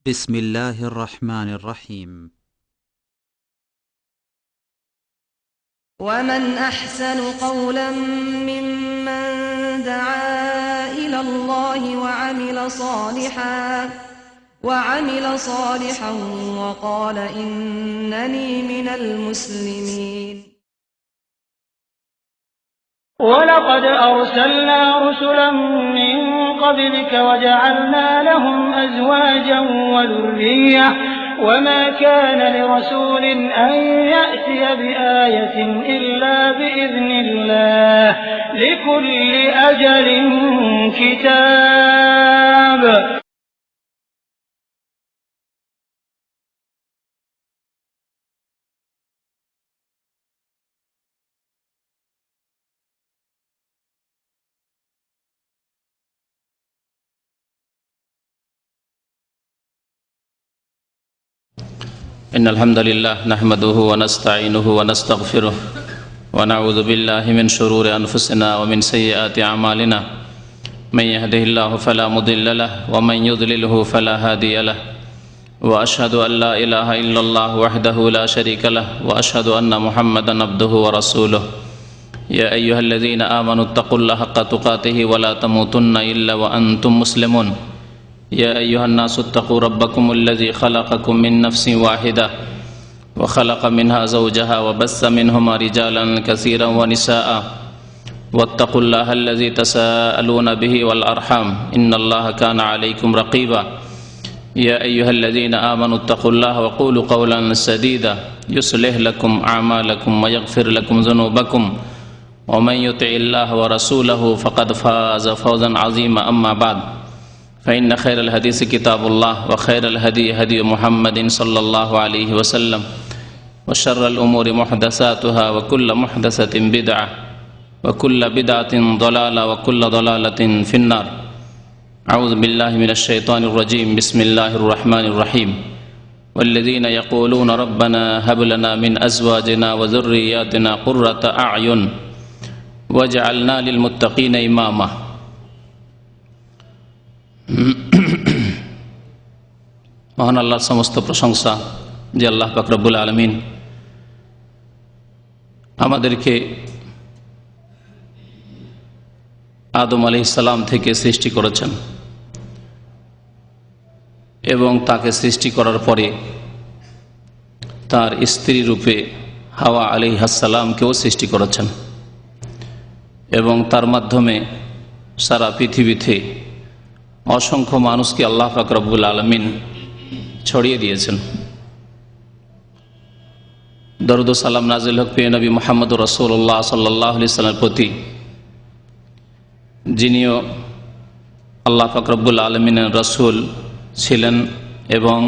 بسم الله الرحمن الرحيم. ومن أحسن قولا ممن دعا إلى الله وعمل صالحا وقال إنني من المسلمين. ولقد أرسلنا رسلا من قبلك وجعلنا لهم أزواجا وذرية وما كان لرسول أن يأتي بآية إلا بإذن الله لكل أجل كتاب. إن الحمد لله نحمده ونستعينه ونستغفره ونعوذ بالله من شرور أنفسنا ومن سيئات أعمالنا من يهده الله فلا مضل له ومن يضلله فلا هادي له وأشهد أن لا إله إلا الله وحده لا شريك له وأشهد أن محمدا عبده ورسوله يا أيها الذين آمنوا اتقوا الله حق تقاته ولا تموتن إلا وأنتم مسلمون يا أيها الناس اتقوا ربكم الذي خلقكم من نفس واحدة وخلق منها زوجها وبث منهما رجالا كثيرا ونساء واتقوا الله الذي تساءلون به والأرحام إن الله كان عليكم رقيبا يا أيها الذين آمنوا اتقوا الله وقولوا قولا سديدا يصلح لكم أعمالكم ويغفر لكم ذنوبكم ومن يطع الله ورسوله فقد فاز فوزا عظيما أما بعد فإن خير الحديث كتاب الله وخير الهدي هدي محمد صلى الله عليه وسلم وشر الأمور محدثاتها وكل محدثة بدعة وكل بدعة ضلالة وكل ضلالة في النار. أعوذ بالله من الشيطان الرجيم. بسم الله الرحمن الرحيم. والذين يقولون ربنا هب لنا من أزواجنا وذرياتنا قرة أعين واجعلنا للمتقين إماما. মহান আল্লাহর সমস্ত প্রশংসা যে আল্লাহ পাক রব্বুল আলামিন আমাদেরকে আদম আলাইহিস সালাম থেকে সৃষ্টি করেছেন এবং তাকে সৃষ্টি করার পরে তার স্ত্রী রূপে হাওয়া আলাইহিস সালামকেও সৃষ্টি করেছেন এবং তার মাধ্যমে সারা পৃথিবীতে অসংখ্য মানুষকে আল্লাহ পাক রব্বুল আলামিন ছড়িয়ে দিয়েছেন। দরুদ ও সালাম নাজিল হোক প্রিয় নবী মুহাম্মদ রাসূলুল্লাহ সাল্লাল্লাহু আলাইহি ওয়াসাল্লামের প্রতি, যিনিও আল্লাহ পাক রব্বুল আলামিনের রাসূল ছিলেন এবং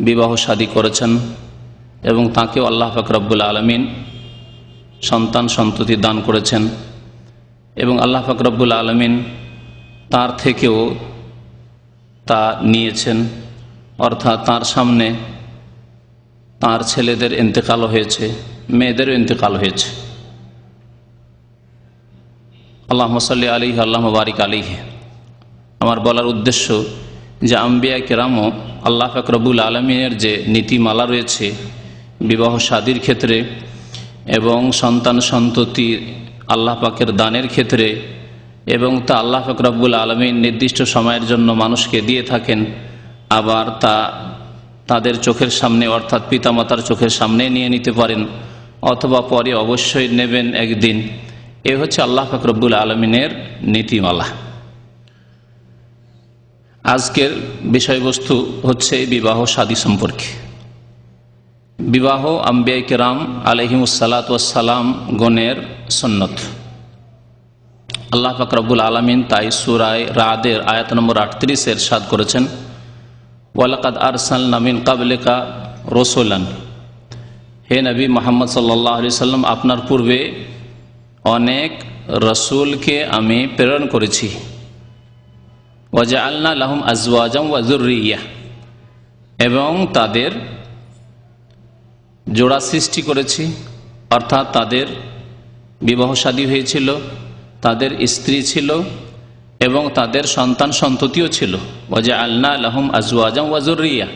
বিবাহ শাদী করেছেন এবং তাকেও আল্লাহ পাক রব্বুল আলামিন সন্তান সন্ততি দান করেছেন এবং আল্লাহ পাক রব্বুল আলামিন তার থেকেও তা নিয়েছেন, অর্থাৎ তার সামনে তার ছেলেদের ইন্তেকাল হয়েছে, মেয়েদেরও ইন্তেকাল হয়েছে। আল্লাহুম্মা সাল্লি আলাইহি আল্লাহুম্মা বারিক আলাইহি। আমার বলার উদ্দেশ্য যে আম্বিয়া কেরামও আল্লাহ পাক রব্বুল আলামিনের যে নীতিমালা রয়েছে বিবাহ শাদীর ক্ষেত্রে এবং সন্তান সন্ততি আল্লাহ পাকের দানের ক্ষেত্রে এবং তা আল্লাহ পাক রব্বুল আলামিন নির্দিষ্ট সময়ের জন্য মানুষকে দিয়ে থাকেন, আবার তা তাদের চোখের সামনে অর্থাৎ পিতামাতার চোখের সামনে নিয়ে নিতে পারেন অথবা পরে অবশ্যই নেবেন একদিন। এ হচ্ছে আল্লাহ পাক রব্বুল আলামিনের নীতিমালা। আজকের বিষয়বস্তু হচ্ছে বিবাহ শাদী সম্পর্কে। বিবাহ আম্বিয়া কেরাম আলাইহিমুস সালাতু ওয়াস সালাম গণের সুন্নত। আল্লাহ পাক রব্বুল আলামিন তাই সূরা রাদের আয়াত নম্বর 38 ইরশাদ করেছেন, ওয়ালাকাদ আরসালনা মিন ক্বাবলিকা রাসূলান। হে নবী মুহাম্মদ সাল্লাল্লাহু আলাইহি সাল্লাম, আপনার পূর্বে অনেক রাসূলকে আমি প্রেরণ করেছি। ওয়াজআলনা লাহুম আজওয়াজাম ওয়া যুররিয়্যাহ, এবং তাদের জোড়া সৃষ্টি করেছি, অর্থাৎ তাদের বিবাহ শাদী হয়েছিল, তাদের স্ত্রী ছিল এবং তাদের সন্তান সন্ততিও ছিল। ওয়াজআলনা লাহুম আজওয়াজান ওয়া যুররিয়া,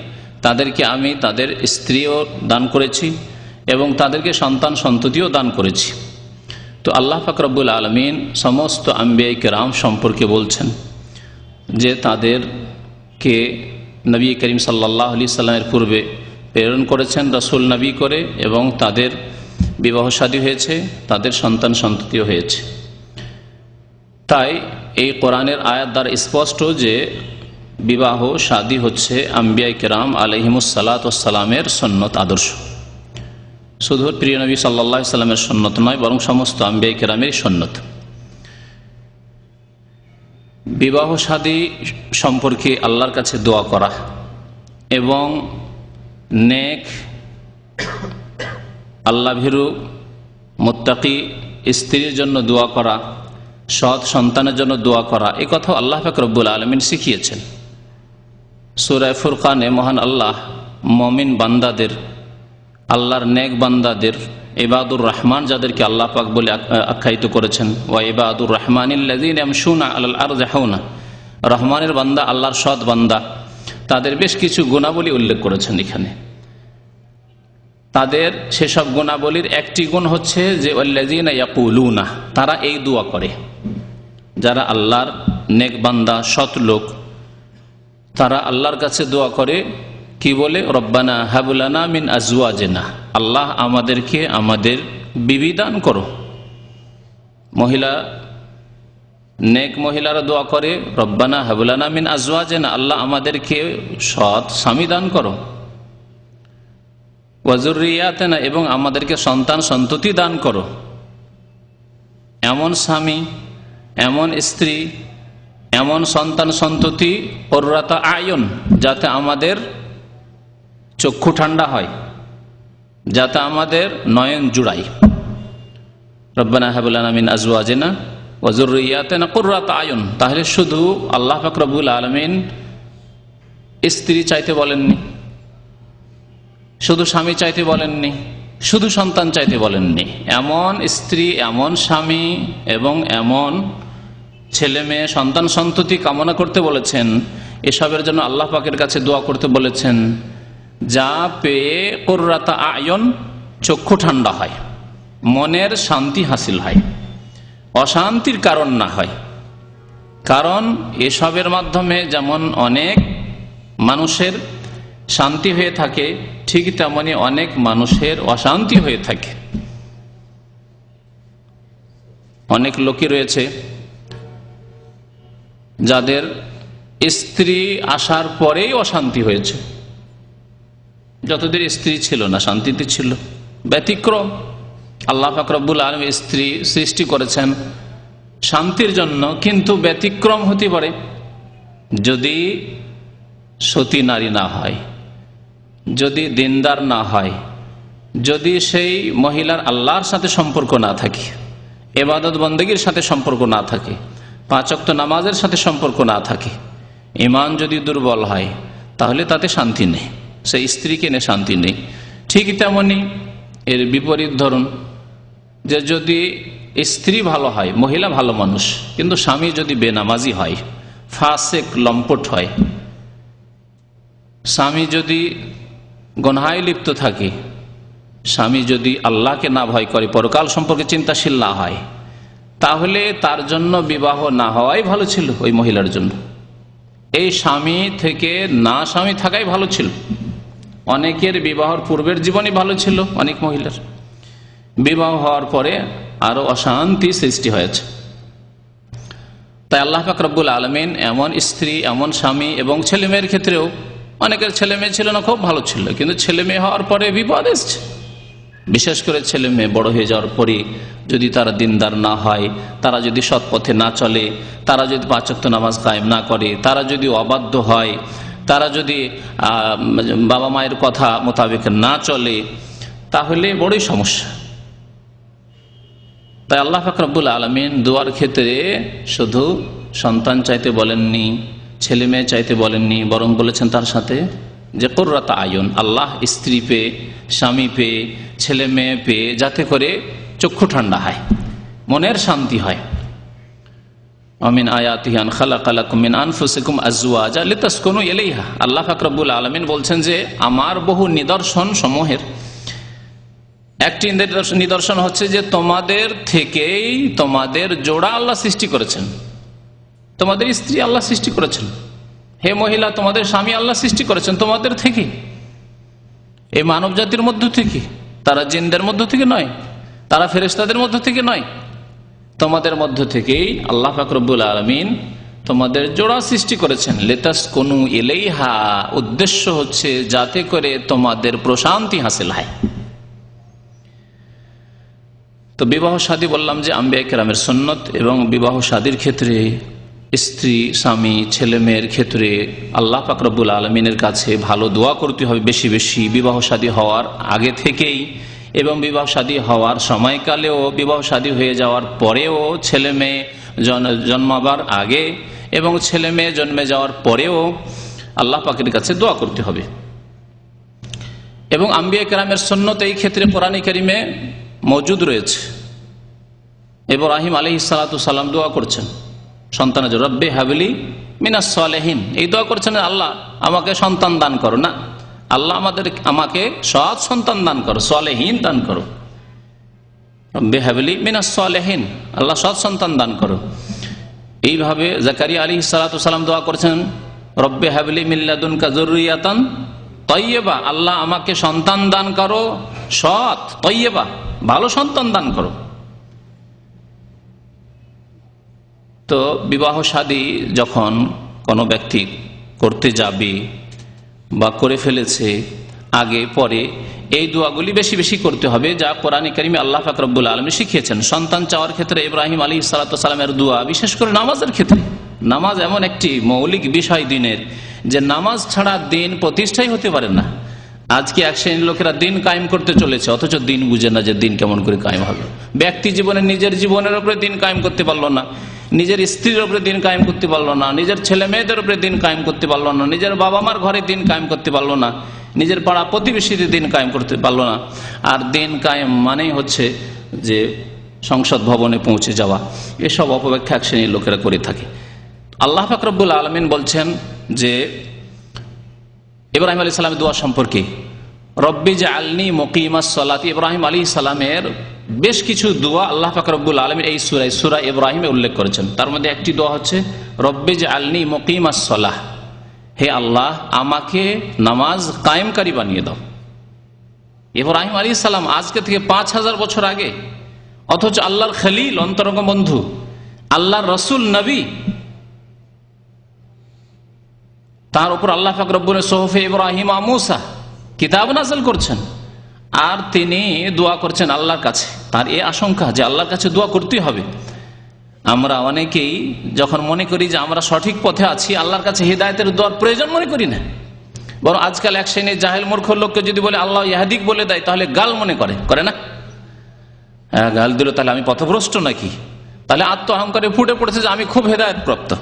তাদেরকে আমি তাদের স্ত্রীও দান করেছি এবং তাদেরকে সন্তান সন্ততিও দান করেছি। তো আল্লাহ পাক রব্বুল আলামিন সমস্ত আম্বিয়া কিরাম সম্পর্কে বলছেন যে তাদেরকে নবী করিম সাল্লাল্লাহু আলাইহি সাল্লামের পূর্বে প্রেরণ করেছেন রাসূল নবী করে, এবং তাদের বিবাহ শাদী হয়েছে, তাদের সন্তান সন্ততিও হয়েছে। তাই এই কোরআনের আয়াত দ্বারা স্পষ্ট যে বিবাহ শাদী হচ্ছে আম্বিয়া কিরাম আলাইহিমুস সালাতু ওয়াস সালামের সুন্নত আদর্শ। শুধু প্রিয় নবী সাল্লাল্লাহু আলাইহি সাল্লামের সুন্নত নয়, বরং সমস্ত আম্বিয়া কিরামের সুন্নত। বিবাহ শাদী সম্পর্কে আল্লাহর কাছে দোয়া করা এবং নেক আল্লাহ ভীরু মুত্তাকি স্ত্রীর জন্য দোয়া করা, সৎ সন্তানের জন্য দোয়া করা, এ কথা আল্লাহ পাক রব্বুল আলামিন শিখিয়েছেন। সূরা ফুরকানে মহান আল্লাহ মুমিন বান্দাদের, আল্লাহর নেক বান্দাদের, ইবাদুর রহমান যাদেরকে আল্লাহ পাক বলে আখ্যায়িত করেছেন, ওয়া ইবাদুর রহমানিল্লাযীনা ইয়ামশুনা আলাল আরদি হাওনা, রহমানের বান্দা, আল্লাহর সৎ বান্দা, তাদের বেশ কিছু গুণাবলী উল্লেখ করেছেন এখানে। তাদের সেসব গুণাবলীর একটি গুণ হচ্ছে যে ওয়াল্লাযীনা ইয়াকুলুনা, তারা এই দোয়া করে, যারা আল্লাহর নেক বান্দা সৎ লোক, তারা আল্লাহর কাছে দোয়া করে কি বলে, রব্বানা হাবলানা মিন আজওয়াজিনা, আল্লাহ আমাদেরকে আমাদের বিবি দান করো। মহিলা, নেক মহিলারা দোয়া করে রব্বানা হাবলানা মিন আজওয়াজিনা, আল্লাহ আমাদেরকে সৎ স্বামী দান করো। ওয়া যুররিয়াতিনা, এবং আমাদেরকে সন্তান সন্ততি দান করো। এমন স্বামী, এমন স্ত্রী, এমন সন্তান সন্ততি, কুররাতা আয়ুন, যাতে আমাদের চক্ষু ঠান্ডা হয়, যাতে আমাদের নয়ন জুড়ায়। রব্বানা হাব লানা মিন আজওয়াজিনা ওয়া যুররিয়াতিনা কুররাতা আয়ুন। তাহলে শুধু আল্লাহ পাক রব্বুল আলামিন স্ত্রী চাইতে বলেননি, শুধু স্বামী চাইতে বলেননি, শুধু সন্তান চাইতে বলেননি, এমন স্ত্রী, এমন স্বামী এবং এমন ছেলে মেয়ে সন্তান সন্ততি কামনা করতে বলেছেন। এসবের জন্য আল্লাহ পাকের কাছে দোয়া করতে বলেছেন, যা পেয়ে কুররাতা আয়ুন, চক্ষু ঠান্ডা হয়, মনের শান্তি হাসিল হয়, অশান্তির কারণ না হয়। কারণ এসবের মাধ্যমে যেমন অনেক মানুষের শান্তি হয়ে থাকে, ঠিক তেমনি অনেক মানুষের অশান্তি হয়ে থাকে। অনেক লোকই রয়েছে যাদের স্ত্রী আসার পরেই অশান্তি হয়েছে, যতদিন স্ত্রী ছিল না শান্তিতে ছিল। ব্যতিক্রম, আল্লাহ পাক রব্বুল আলামিন স্ত্রী সৃষ্টি করেছেন শান্তির জন্য, কিন্তু ব্যতিক্রম হতে পারে যদি সতী নারী না হয়, যদি দিনদার না হয়, যদি সেই মহিলার আল্লাহর সাথে সম্পর্ক না থাকে, ইবাদত বন্দেগীর সাথে সম্পর্ক না থাকে, 5 ওয়াক্ত নামাজের সাথে সম্পর্ক না থাকে, ঈমান যদি দুর্বল হয়, তাহলে তাতে শান্তি নেই, সেই স্ত্রীকে নিয়ে শান্তি নেই। ঠিক তেমনি এর বিপরীত ধরুন, যে যদি স্ত্রী ভালো হয়, মহিলা ভালো মানুষ, কিন্তু স্বামী যদি বেনামাজি হয়, ফাসেক লম্পট হয়, স্বামী যদি গুনাহে লিপ্ত থাকে, স্বামী যদি আল্লাহকে না ভয় করে, পরকাল সম্পর্কে চিন্তাশীল না হয়, তাহলে তার জন্য বিবাহ না হওয়াই ভালো ছিল ওই মহিলার জন্য। এই স্বামী থেকে না স্বামী থাকাই ভালো ছিল। অনেকের বিবাহর পূর্বের জীবনই ভালো ছিল, অনেক মহিলার বিবাহ হওয়ার পরে আরো অশান্তি সৃষ্টি হয়েছে। তাই আল্লাহ পাক রব্বুল আলামিন এমন স্ত্রী, এমন স্বামী এবং ছেলে মেয়ের ক্ষেত্রেও, অনেকের ছেলে মেয়ে ছিল না, খুব ভালো ছিল, কিন্তু ছেলে মেয়ে হওয়ার পরে বিপদ এসছে। বিশেষ করে ছেলে মেয়ে বড় হয়ে যাওয়ার পরে যদি তারা দিনদার না হয়, তারা যদি সৎ পথে না চলে, তারা যদি 5 ওয়াক্ত নামাজ কায়েম না করে, তারা যদি অবাধ্য হয়, তারা যদি বাবা মায়ের কথা মোতাবেক না চলে, তাহলে বড়ই সমস্যা। তাই আল্লাহ পাক রব্বুল আলামিন দোয়ার ক্ষেত্রে শুধু সন্তান চাইতে বলেননি, ছেলে মেয়ে চাইতে বলেননি, বরং বলেছেন তার সাথে যে কুররাতা আয়ুন, আল্লাহ স্ত্রী পেয়ে, স্বামী পেয়ে, ছেলে মেয়ে পেয়ে, যাতে করে চক্ষু ঠান্ডা হয়, মনের শান্তি হয়। আমিন আয়াতিহি আন খালাকা লাকুম মিন আনফুসিকুম আজওয়াজা লিতাসকুনু ইলাইহা। আল্লাহ পাক রব্বুল আলামিন বলছেন যে আমার বহু নিদর্শন সমূহের একটি নিদর্শন হচ্ছে যে তোমাদের থেকেই তোমাদের জোড়া আল্লাহ সৃষ্টি করেছেন, তোমাদের স্ত্রী আল্লাহ সৃষ্টি করেছেন। হে মহিলা, তোমাদের স্বামী আল্লাহ সৃষ্টি করেছেন তোমাদের থেকে, এই মানব জাতির মধ্য থেকে। তারা জিনদের মধ্য থেকে নয়, তারা ফেরেশতাদের মধ্য থেকে নয়, তোমাদের মধ্য থেকেই আল্লাহ পাক রব্বুল আলামিন তোমাদের জোড়া সৃষ্টি করেছেন। লিতাসকুনু ইলাইহা, উদ্দেশ্য হচ্ছে যাতে করে তোমাদের প্রশান্তি হাসিল হয়। তো বিবাহ শাদী বললাম যে আম্বিয়া কেরামের সুন্নত, এবং বিবাহ শাদীর ক্ষেত্রে স্ত্রী স্বামী ছেলে মেয়ের ক্ষেত্রে আল্লাহ পাক রব্বুল আলামিনের কাছে ভালো দোয়া করতে হবে বেশি বেশি, বিবাহ শাদী হওয়ার আগে থেকেই এবং বিবাহ শাদী হওয়ার সময়কালেও, বিবাহ শাদী হয়ে যাওয়ার পরেও, ছেলে মেয়ে জন্মাবার আগে এবং ছেলে মেয়ে জন্মে যাওয়ার পরেও আল্লাহ পাকের কাছে দোয়া করতে হবে। এবং আম্বিয়া কেরামের সুন্নত এই ক্ষেত্রে কোরআনে কারিমে মওজুদ রয়েছে। ইব্রাহিম আলাইহিস সালাতু সালাম দোয়া করছেন সন্তানের জন্য, রব্বি হাবলি মিনাস সালেহিন। এই দোয়া করছেন আল্লাহ আমাকে সন্তান দান করো না, আল্লাহ আমাকে সৎ সন্তান দান করো, সালেহিন দান করো। রব্বি হাবলি মিনাস সালেহিন, আল্লাহ সৎ সন্তান দান করো। এইভাবে জাকারিয়া আলাইহিস সালাতু সালাম দোয়া করছেন, রব্বি হাবলি মিন লাদুনকা যুররিয়াতান তাইয়্যিবা, আল্লাহ আমাকে সন্তান দান করো সৎ, তাইয়্যিবা, ভালো সন্তান দান করো। তো বিবাহ শাদী যখন কোনো ব্যক্তি করতে যাবে বা করে ফেলেছে, আগে পরে এই দোয়াগুলি বেশি বেশি করতে হবে, যা কোরআনে কারিমে আল্লাহ পাক রব্বুল আলামিন শিখিয়েছেন। সন্তান চাওয়ার ক্ষেত্রে ইব্রাহিম আলাইহিস সালাতু সালামের দোয়া, বিশেষ করে নামাজের ক্ষেত্রে। নামাজ এমন একটি মৌলিক বিষয় দিনের, যে নামাজ ছাড়া দিন প্রতিষ্ঠাই হতে পারে না। আজকে এক শ্রেণীর লোকেরা দিন কায়েম করতে চলেছে, অথচ দিন বুঝে না যে দিন কেমন করে কায়েম হবে। ব্যক্তি জীবনে নিজের জীবনের উপরে দিন কায়েম করতে পারলো না, নিজের স্ত্রীর উপরে দিন কায়েম করতে পারলো না, নিজের ছেলে মেয়েদের উপরে দিন কায়েম করতে পারলো না, নিজের বাবা মার ঘরে দিন কায়েম করতে পারলো না, নিজের পাড়া প্রতিবেশীতে দিন কায়েম করতে পারলো না। আর দিন কায়েম মানেই হচ্ছে যে সংসদ ভবনে পৌঁছে যাওয়া, এসব অপব্যাখ্যা এক শ্রেণীর লোকেরা করে থাকে। আল্লাহ পাক রব্বুল আলামিন বলছেন যে ইব্রাহিম আলাইহিস সালামের দোয়া সম্পর্কে, রব্বি জাআলনি মুকিমাস সালাতি। ইব্রাহিম আলাইহিস সালামের বেশ কিছু দোয়া আল্লাহ পাক রব্বুল আলামিন এই সূরা ইব্রাহিমে উল্লেখ করেছেন। তার মধ্যে একটি দোয়া হচ্ছে রব্বি জাআলনি মুকিমাস সালাহ, হে আল্লাহ আমাকে নামাজ কায়েমকারী বানিয়ে দাও। ইব্রাহিম আলাইহিস সালাম আজকে থেকে 5000 বছর আগে, অথচ আল্লাহর খলিল, অন্তরঙ্গ বন্ধু, আল্লাহর রসুল নবী, তার উপর আল্লাহ পাক রব্বুল সুহুফে ইব্রাহিম ওয়া মূসা কিতাব নাযিল করছেন, আর তিনি দোয়া করছেন আল্লাহর কাছে। তার এই আশঙ্কা যে আল্লাহর কাছে দোয়া করতেই হবে। আমরা অনেকেই যখন মনে করি যে আমরা সঠিক পথে আছি, আল্লাহর কাছে হিদায়াতের দোয়ার প্রয়োজন মনে করি না, বরং আজকাল এক শ্রেণীর জাহেল মূর্খ লোককে যদি বলে আল্লাহ ইহাদিক বলে দেয়, তাহলে গাল মনে করে না। গাল দিল তাহলে আমি পথভ্রষ্ট নাকি, তাহলে আত্ম অহংকারে ফুটে পড়েছে যে আমি খুব হেদায়েত প্রাপ্ত।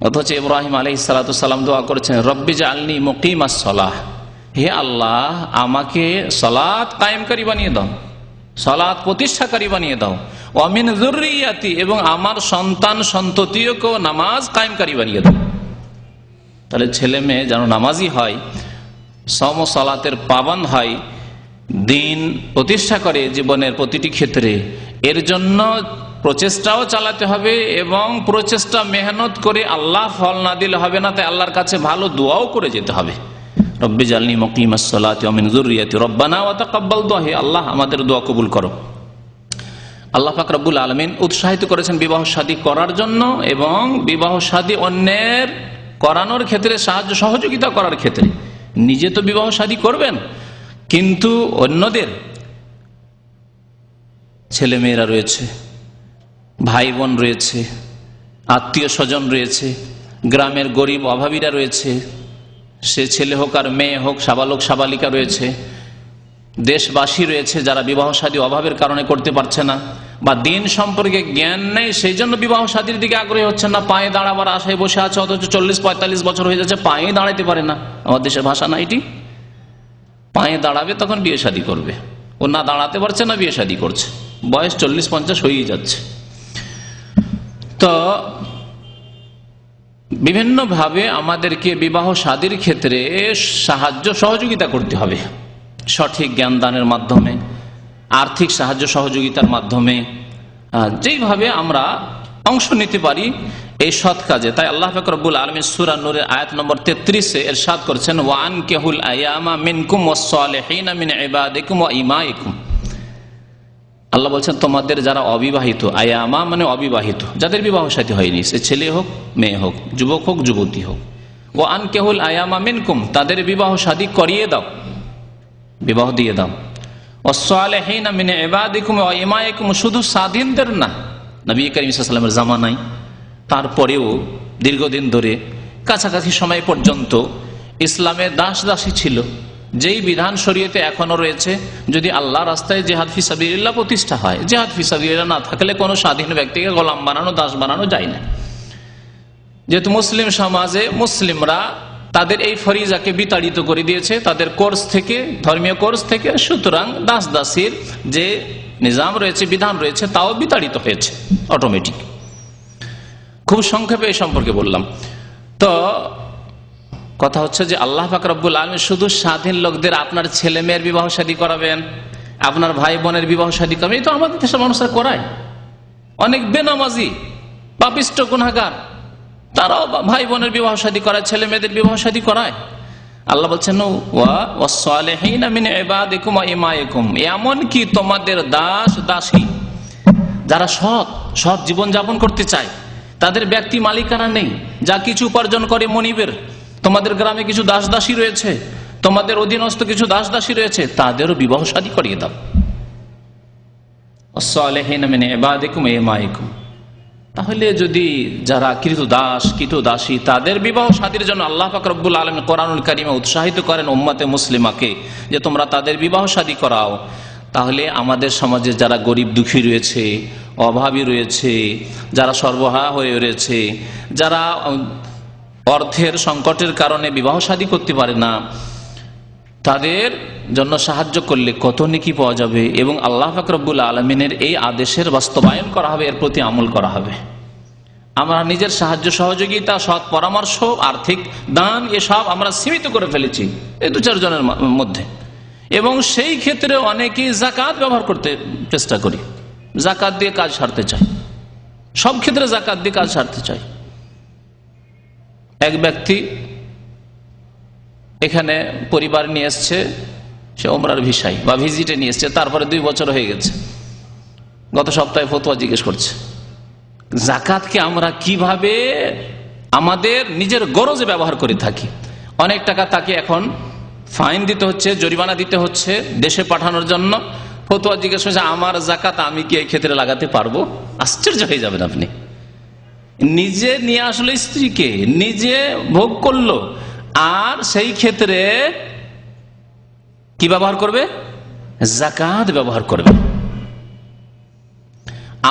অথচ ইব্রাহিম আলাইহিস সালাতু সালাম দোয়া করেছেন রব্বি জাআলনি মুকিমাস সালাহ, হে আল্লাহ আমাকে সালাত কায়েমকারী বানিয়ে দাও, সালাত প্রতিষ্ঠাকারী বানিয়ে দাও, ওয়া মিন যুররিয়াতি, এবং আমার সন্তান সন্ততিকেও নামাজ কায়েমকারী বানিয়ে দাও। তাহলে ছেলে মেয়ে যেন নামাজি হয়, সম সালাতের পাবন্দ হয়, দিন প্রতিষ্ঠা করে জীবনের প্রতিটি ক্ষেত্রে, এর জন্য প্রচেষ্টাও চালাতে হবে, এবং প্রচেষ্টা মেহনত করে আল্লাহ ফল না দিলে হবে না, তাই আল্লাহর কাছে ভালো দোয়াও করে যেতে হবে। রব্বি জাআলনি মুকিমাস সালাতি ওয়া মিন যুররিয়াতি রব্বানা ওয়া তাকাব্বাল দুআ, হে আল্লাহ আমাদের দোয়া কবুল করো। আল্লাহ পাক রব্বুল আলামিন উৎসাহিত করেছেন বিবাহ শাদী করার জন্য, এবং বিবাহ শাদী অন্যের করানোর ক্ষেত্রে সাহায্য সহযোগিতা করার ক্ষেত্রে। নিজে তো বিবাহ শাদী করবেন, কিন্তু অন্যদের ছেলে মেয়েরা রয়েছে, ভাই বোন রয়েছে, আত্মীয় স্বজন রয়েছে, গ্রামের গরিব অভাবীরা রয়েছে, সে ছেলে হোক আর মেয়ে হোক, সাবালক সাবালিকা রয়েছে, দেশবাসী রয়েছে যারা বিবাহ শাদী অভাবের কারণে করতে পারছে না, বা দিন সম্পর্কে জ্ঞান নেই সেই জন্য বিবাহ শাদীর দিকে আগ্রহী হচ্ছে না, পায়ে দাঁড়াবার আশায় বসে আছে, অথচ 40-45 বছর হয়ে যাচ্ছে পায়ে দাঁড়াতে পারে না। আমার দেশের ভাষা না এটি, পায়ে দাঁড়াবে তখন বিয়ে শাদী করবে, ও না দাঁড়াতে পারছে না বিয়ে শাদী করছে, বয়স 40-50 হয়েই যাচ্ছে। তো বিভিন্নভাবে আমাদেরকে বিবাহ শাদীর ক্ষেত্রে সাহায্য সহযোগিতা করতে হবে, সঠিক জ্ঞান দানের মাধ্যমে, আর্থিক সাহায্য সহযোগিতার মাধ্যমে, যেইভাবে আমরা অংশ নিতে পারি এই সৎ কাজে। তাই আল্লাহ পাক রব্বুল আলামিন সূরা নূরের আয়াত নম্বর 33-এ ইরশাদ করেছেন, ওয়া আনকিহুল আয়ামা মিনকুম ওয়াস-সালিহিনা মিন ইবাদিকুম ওয়া ইমাইকুম। আল্লাহ বলছেন তোমাদের যারা অবিবাহিত, আয়ামা মানে অবিবাহিত, যাদের বিবাহ শাদী হয়নি, সে ছেলে হোক মেয়ে হোক, যুবক হোক যুবতী হোক, ওয়া আনকিহুল আয়ামা মিনকুম, তাদের বিবাহ শাদী করিয়ে দাও, বিবাহ দিয়ে দাও। ওয়াস-সালিহিনা মিন ইবাদিকুম ওয়া ইমাইকুম, শুধু স্বাধীনদের না, নবী করিম সাল্লাল্লাহু আলাইহি ওয়াসাল্লামের জামানায় তারপরেও দীর্ঘদিন ধরে কাছাকাছি সময় পর্যন্ত ইসলামে দাস দাসী ছিল, যেই বিধান শরীয়তে এখনো রয়েছে। যদি আল্লাহ রাস্তায় জিহাদ ফি সাবিলিল্লাহ প্রতিষ্ঠা হয়, জিহাদ ফি সাবিলিল্লাহ না থাকলে কোনো স্বাধীন ব্যক্তিকে গোলাম বানানো, দাস বানানো যায় না। যেহেতু মুসলিম সমাজে মুসলিমরা তাদের এই ফরিজাকে বিতাড়িত করে দিয়েছে তাদের কোর্স থেকে, ধর্মীয় কোর্স থেকে, সুতরাং দাস দাসীর যে নিজাম রয়েছে, বিধান রয়েছে, তাও বিতাড়িত হয়েছে অটোমেটিক। খুব সংক্ষেপে এই সম্পর্কে বললাম। তো কথা হচ্ছে যে আল্লাহ পাক রব্বুল আলামিন শুধু স্বাধীন লোকদের আপনার ছেলে মেয়ের বিবাহ শাদী করাবেন, আপনার ভাই বোনের বিবাহ শাদী করবেন, এই তো আমাদের দেশের মানুষরা করায়। অনেক বেনামাজি পাপিষ্ট গুনাহগার তারাও ভাই বোনের বিবাহ শাদী করায়, ছেলে মেয়েদের বিবাহ শাদী করায়। আল্লাহ বলছেন ওয়াস-সালিহিনা মিন ইবাদিকুম ওয়া ইমাইকুম, এমন কি তোমাদের দাস দাসী যারা সৎ জীবন যাপন করতে চায়, তাদের ব্যক্তি মালিকানা নেই, যা কিছু উপার্জন করে মনিবের, তোমাদের গ্রামে কিছু দাস দাসী রয়েছে, তোমাদের অধীনস্থ কিছু দাস দাসী রয়েছে, তাদেরও বিবাহ শাদী করিয়ে দাও। ওয়াস-সালিহিনা মিন ইবাদিকুম ওয়া ইমাইকুম, তাহলে যদি যারা কৃত দাসী তাদের বিবাহ শাদীর জন্য আল্লাহ পাক রব্বুল আলামিন কোরআনুল কারীমে উৎসাহিত করেন উম্মতে মুসলিমাকে যে তোমরা তাদের বিবাহ শাদী করাও, তাহলে আমাদের সমাজে যারা গরিব দুঃখী রয়েছে, অভাবী রয়েছে, যারা সর্বহারা হয়ে রয়েছে, যারা অর্থের সংকটের কারণে বিবাহ শাদী করতে পারে না, তাদের জন্য সাহায্য করলে কত নেকি পাওয়া যাবে এবং আল্লাহ পাক রব্বুল আলামিনের এই আদেশের বাস্তবায়ন করা হবে, এর প্রতি আমল করা হবে। আমরা নিজের সাহায্য সহযোগিতা, সৎ পরামর্শ, আর্থিক দান এসব আমরা সীমিত করে ফেলেছি এই 2-4 জনের মধ্যে, এবং সেই ক্ষেত্রে অনেকেই যাকাত ব্যবহার করতে চেষ্টা করি, যাকাত দিয়ে কাজ সারতে চাই, সব ক্ষেত্রে যাকাত দিয়ে কাজ সারতে চাই। এক ব্যক্তি এখানে পরিবার নিয়ে এসছে, সে ওমরার ভিসায় বা ভিজিটে নিয়ে এসছে, তারপরে 2 বছর হয়ে গেছে, গত সপ্তাহে ফতোয়া জিজ্ঞেস করছে যাকাতকে আমরা কিভাবে আমাদের নিজের গরজে ব্যবহার করে থাকি। অনেক টাকা তাকে এখন ফাইন দিতে হচ্ছে, জরিমানা দিতে হচ্ছে দেশে পাঠানোর জন্য। ফতোয়া জিজ্ঞেস করছে আমার যাকাত আমি কি এই ক্ষেত্রে লাগাতে পারবো? আশ্চর্য হয়ে যাবেন আপনি। নিজে নিয়ে আসলে স্ত্রীকে, নিজে ভোগ করলো, আর সেই ক্ষেত্রে কি ব্যবহার করবে? যাকাত ব্যবহার করবে।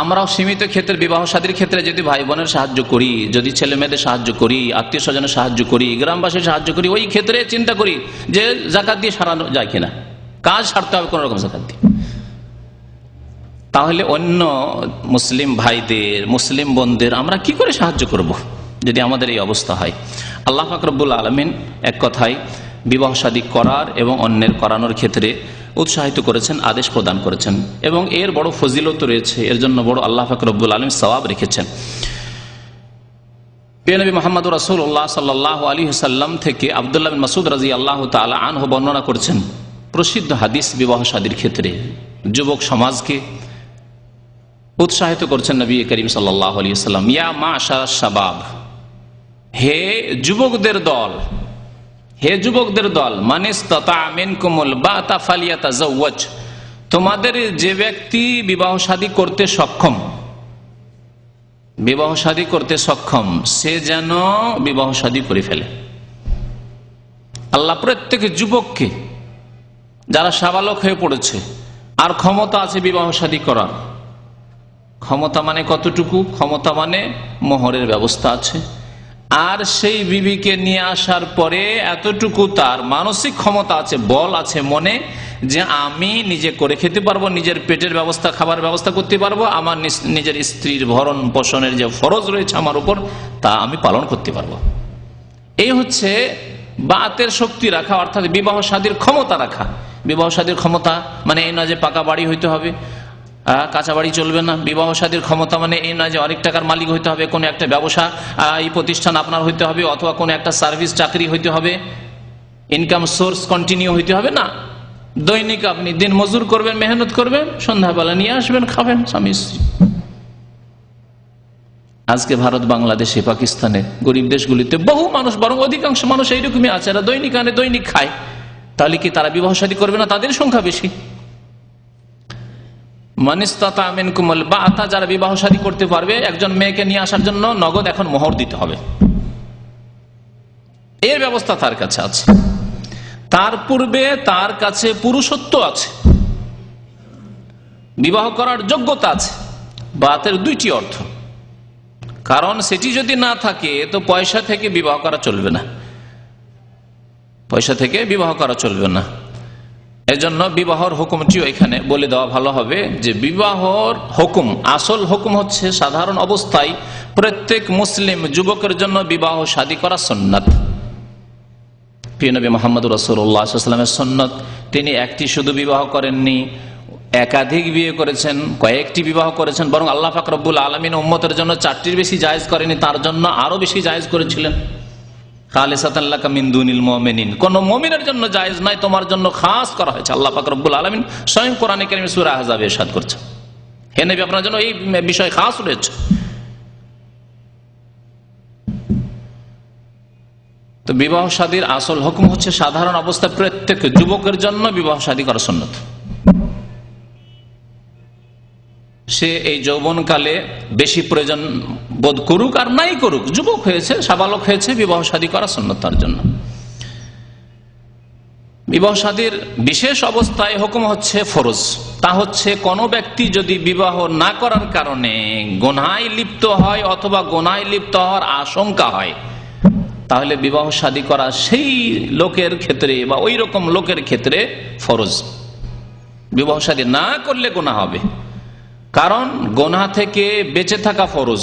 আমরাও সীমিত ক্ষেত্রে, বিবাহ শাদীর ক্ষেত্রে যদি ভাই বোনের সাহায্য করি, যদি ছেলে মেয়েদের সাহায্য করি, আত্মীয় স্বজনের সাহায্য করি, গ্রামবাসীর সাহায্য করি, ওই ক্ষেত্রে চিন্তা করি যে যাকাত দিয়ে সারানো যায় কিনা, কাজ সারতে হবে কোন রকম যাকাত দিয়ে। তাহলে অন্য মুসলিম ভাইদের, মুসলিম বোনদের আমরা কি করে সাহায্য করব যদি আমাদের এই অবস্থা হয়? আল্লাহ পাক রব্বুল আলামিন এক কথায় বিবাহ শাদী করার এবং অন্যের করানোর ক্ষেত্রে উৎসাহিত করেছেন, আদেশ প্রদান করেছেন, এবং এর বড় ফজিলত রয়েছে, এর জন্য বড় আল্লাহ পাক রব্বুল আলামিন সওয়াব রেখেছেন। প্রিয় নবী মুহাম্মদ রাসূলুল্লাহ সাল্লাল্লাহু আলাইহি ওয়াসাল্লাম থেকে আব্দুল্লাহ বিন মাসউদ রাদিয়াল্লাহু তাআলা আনহু বর্ণনা করছেন প্রসিদ্ধ হাদিস বিবাহ শাদীর ক্ষেত্রে যুবক সমাজকে উৎসাহিত করছেন নবী করিম সাল্লাল্লাহু আলাইহি ওয়াসাল্লাম, ইয়া মাশারাশ শাবাব, হে যুবকদের দল, হে যুবকদের দল, মান ইসতাতা মিনকুমুল বাতা ফালিয়াতাজাওয়াজ, তোমাদের যে ব্যক্তি বিবাহ শাদী করতে সক্ষম, বিবাহ শাদী করতে সক্ষম, সে যেন বিবাহ শাদী করে ফেলে। আল্লাহ প্রত্যেক যুবককে, যারা সাবালক হয়ে পড়েছে আর ক্ষমতা আছে বিবাহ শাদী করার, ক্ষমতা মানে কতটুকু? ক্ষমতা মানে মোহরের ব্যবস্থা আছে, আর সেই বিবিকে নিয়ে আসার পরে এতটুকু তার মানসিক ক্ষমতা আছে, বল আছে মনে, যে আমি নিজে করে খেতে পারবো, নিজের পেটের ব্যবস্থা, খাবার ব্যবস্থা করতে পারবো, আমার নিজের স্ত্রীর ভরণ পোষণের যে ফরজ রয়েছে আমার উপর তা আমি পালন করতে পারবো। এই হচ্ছে বাতের শক্তি রাখা, অর্থাৎ বিবাহ শাদীর ক্ষমতা রাখা। বিবাহ শাদীর ক্ষমতা মানে এই না যে পাকা বাড়ি হইতে হবে, কাঁচা বাড়ি চলবে না। বিবাহ শাদীর ক্ষমতা মানে এই নয় যে অনেক টাকার মালিক হইতে হবে, কোনো একটা ব্যবসা এই প্রতিষ্ঠান আপনার হইতে হবে, অথবা কোনো একটা সার্ভিস চাকরি হইতে হবে, ইনকাম সোর্স কন্টিনিউ হইতে হবে না। দৈনিক আপনি দিন মজুর করবেন, মেহনত করবেন, সন্ধ্যাবেলা নিয়ে আসবেন, খাবেন স্বামী স্ত্রী। আজকে ভারত, বাংলাদেশে, পাকিস্তানে, গরিব দেশগুলিতে বহু মানুষ, বরং অধিকাংশ মানুষ এইরকমই আছে, এরা দৈনিক আনে দৈনিক খায়। তাহলে কি তারা বিবাহ শাদী করবে না? তাদের সংখ্যা বেশি। মানিস্তাতা মিনকুমুল বাআতা, যারা বিবাহ শাদী করতে পারবে, একজন মেয়েকে নিয়ে আসার জন্য নগদ এখন মোহর দিতে হবে, এর ব্যবস্থা তার কাছে আছে। তার পূর্বে তার কাছে পুরুষত্ব আছে, বিবাহ করার যোগ্যতা আছে। বাতের দুইটি অর্থ, কারণ সেটি যদি না থাকে তো পয়সা থেকে বিবাহ করা চলবে না, পয়সা থেকে বিবাহ করা চলবে না। এজন্য বিবাহর হুকুমটিও এখানে বলে দেওয়া ভালো হবে যে বিবাহর হুকুম, আসল হুকুম হচ্ছে সাধারণ অবস্থায় প্রত্যেক মুসলিম যুবকের জন্য বিবাহ শাদী করা সুন্নাত। প্রিয় নবী মুহাম্মদ রাসূলুল্লাহ সাল্লাল্লাহু আলাইহি ওয়াসাল্লামের সুন্নাত, তিনি একটি শুধু বিবাহ করেননি, একাধিক বিয়ে করেছেন, কয়েকটি বিবাহ করেছেন, বরং আল্লাহ পাক রব্বুল আলামিন উম্মতের জন্য 4টির বেশি জায়েজ করেনি, তার জন্য আরো বেশি জায়েজ করেছিলেন। খালিসাতান লাকা মিন দুনিল মুমিনিন, কোন মুমিনের জন্য জায়েজ নাই, তোমার জন্য খাস করা হয়েছে। আল্লাহ পাক রব্বুল আলামিন স্বয়ং কোরআনে কারীমে সূরা আহজাবে ইরশাদ করছেন, হে নবী আপনার জন্য এই বিষয় খাস রয়েছে। তো বিবাহ শাদীর আসল হুকুম হচ্ছে সাধারণ অবস্থায় প্রত্যেক যুবকের জন্য বিবাহ শাদী করা সুন্নাত। সে এই যৌবনকালে বেশি প্রয়োজন বোধ করুক আর নাই করুক, যুবক হয়েছে, সাবালক হয়েছে, বিবাহ শাদী করা সুন্নাত তার জন্য। বিবাহ শাদীর বিশেষ অবস্থায় হুকুম হচ্ছে ফরজ, তা হচ্ছে কোনো ব্যক্তি যদি বিবাহ না করার কারণে গুনাহে লিপ্ত হয় অথবা গুনাহে লিপ্ত হওয়ার আশঙ্কা হয়, তাহলে বিবাহ শাদী করা সেই লোকের ক্ষেত্রে বা ওই রকম লোকের ক্ষেত্রে ফরজ। বিবাহ শাদী না করলে গুনাহ হবে, কারণ গুনাহ থেকে বেঁচে থাকা ফরজ।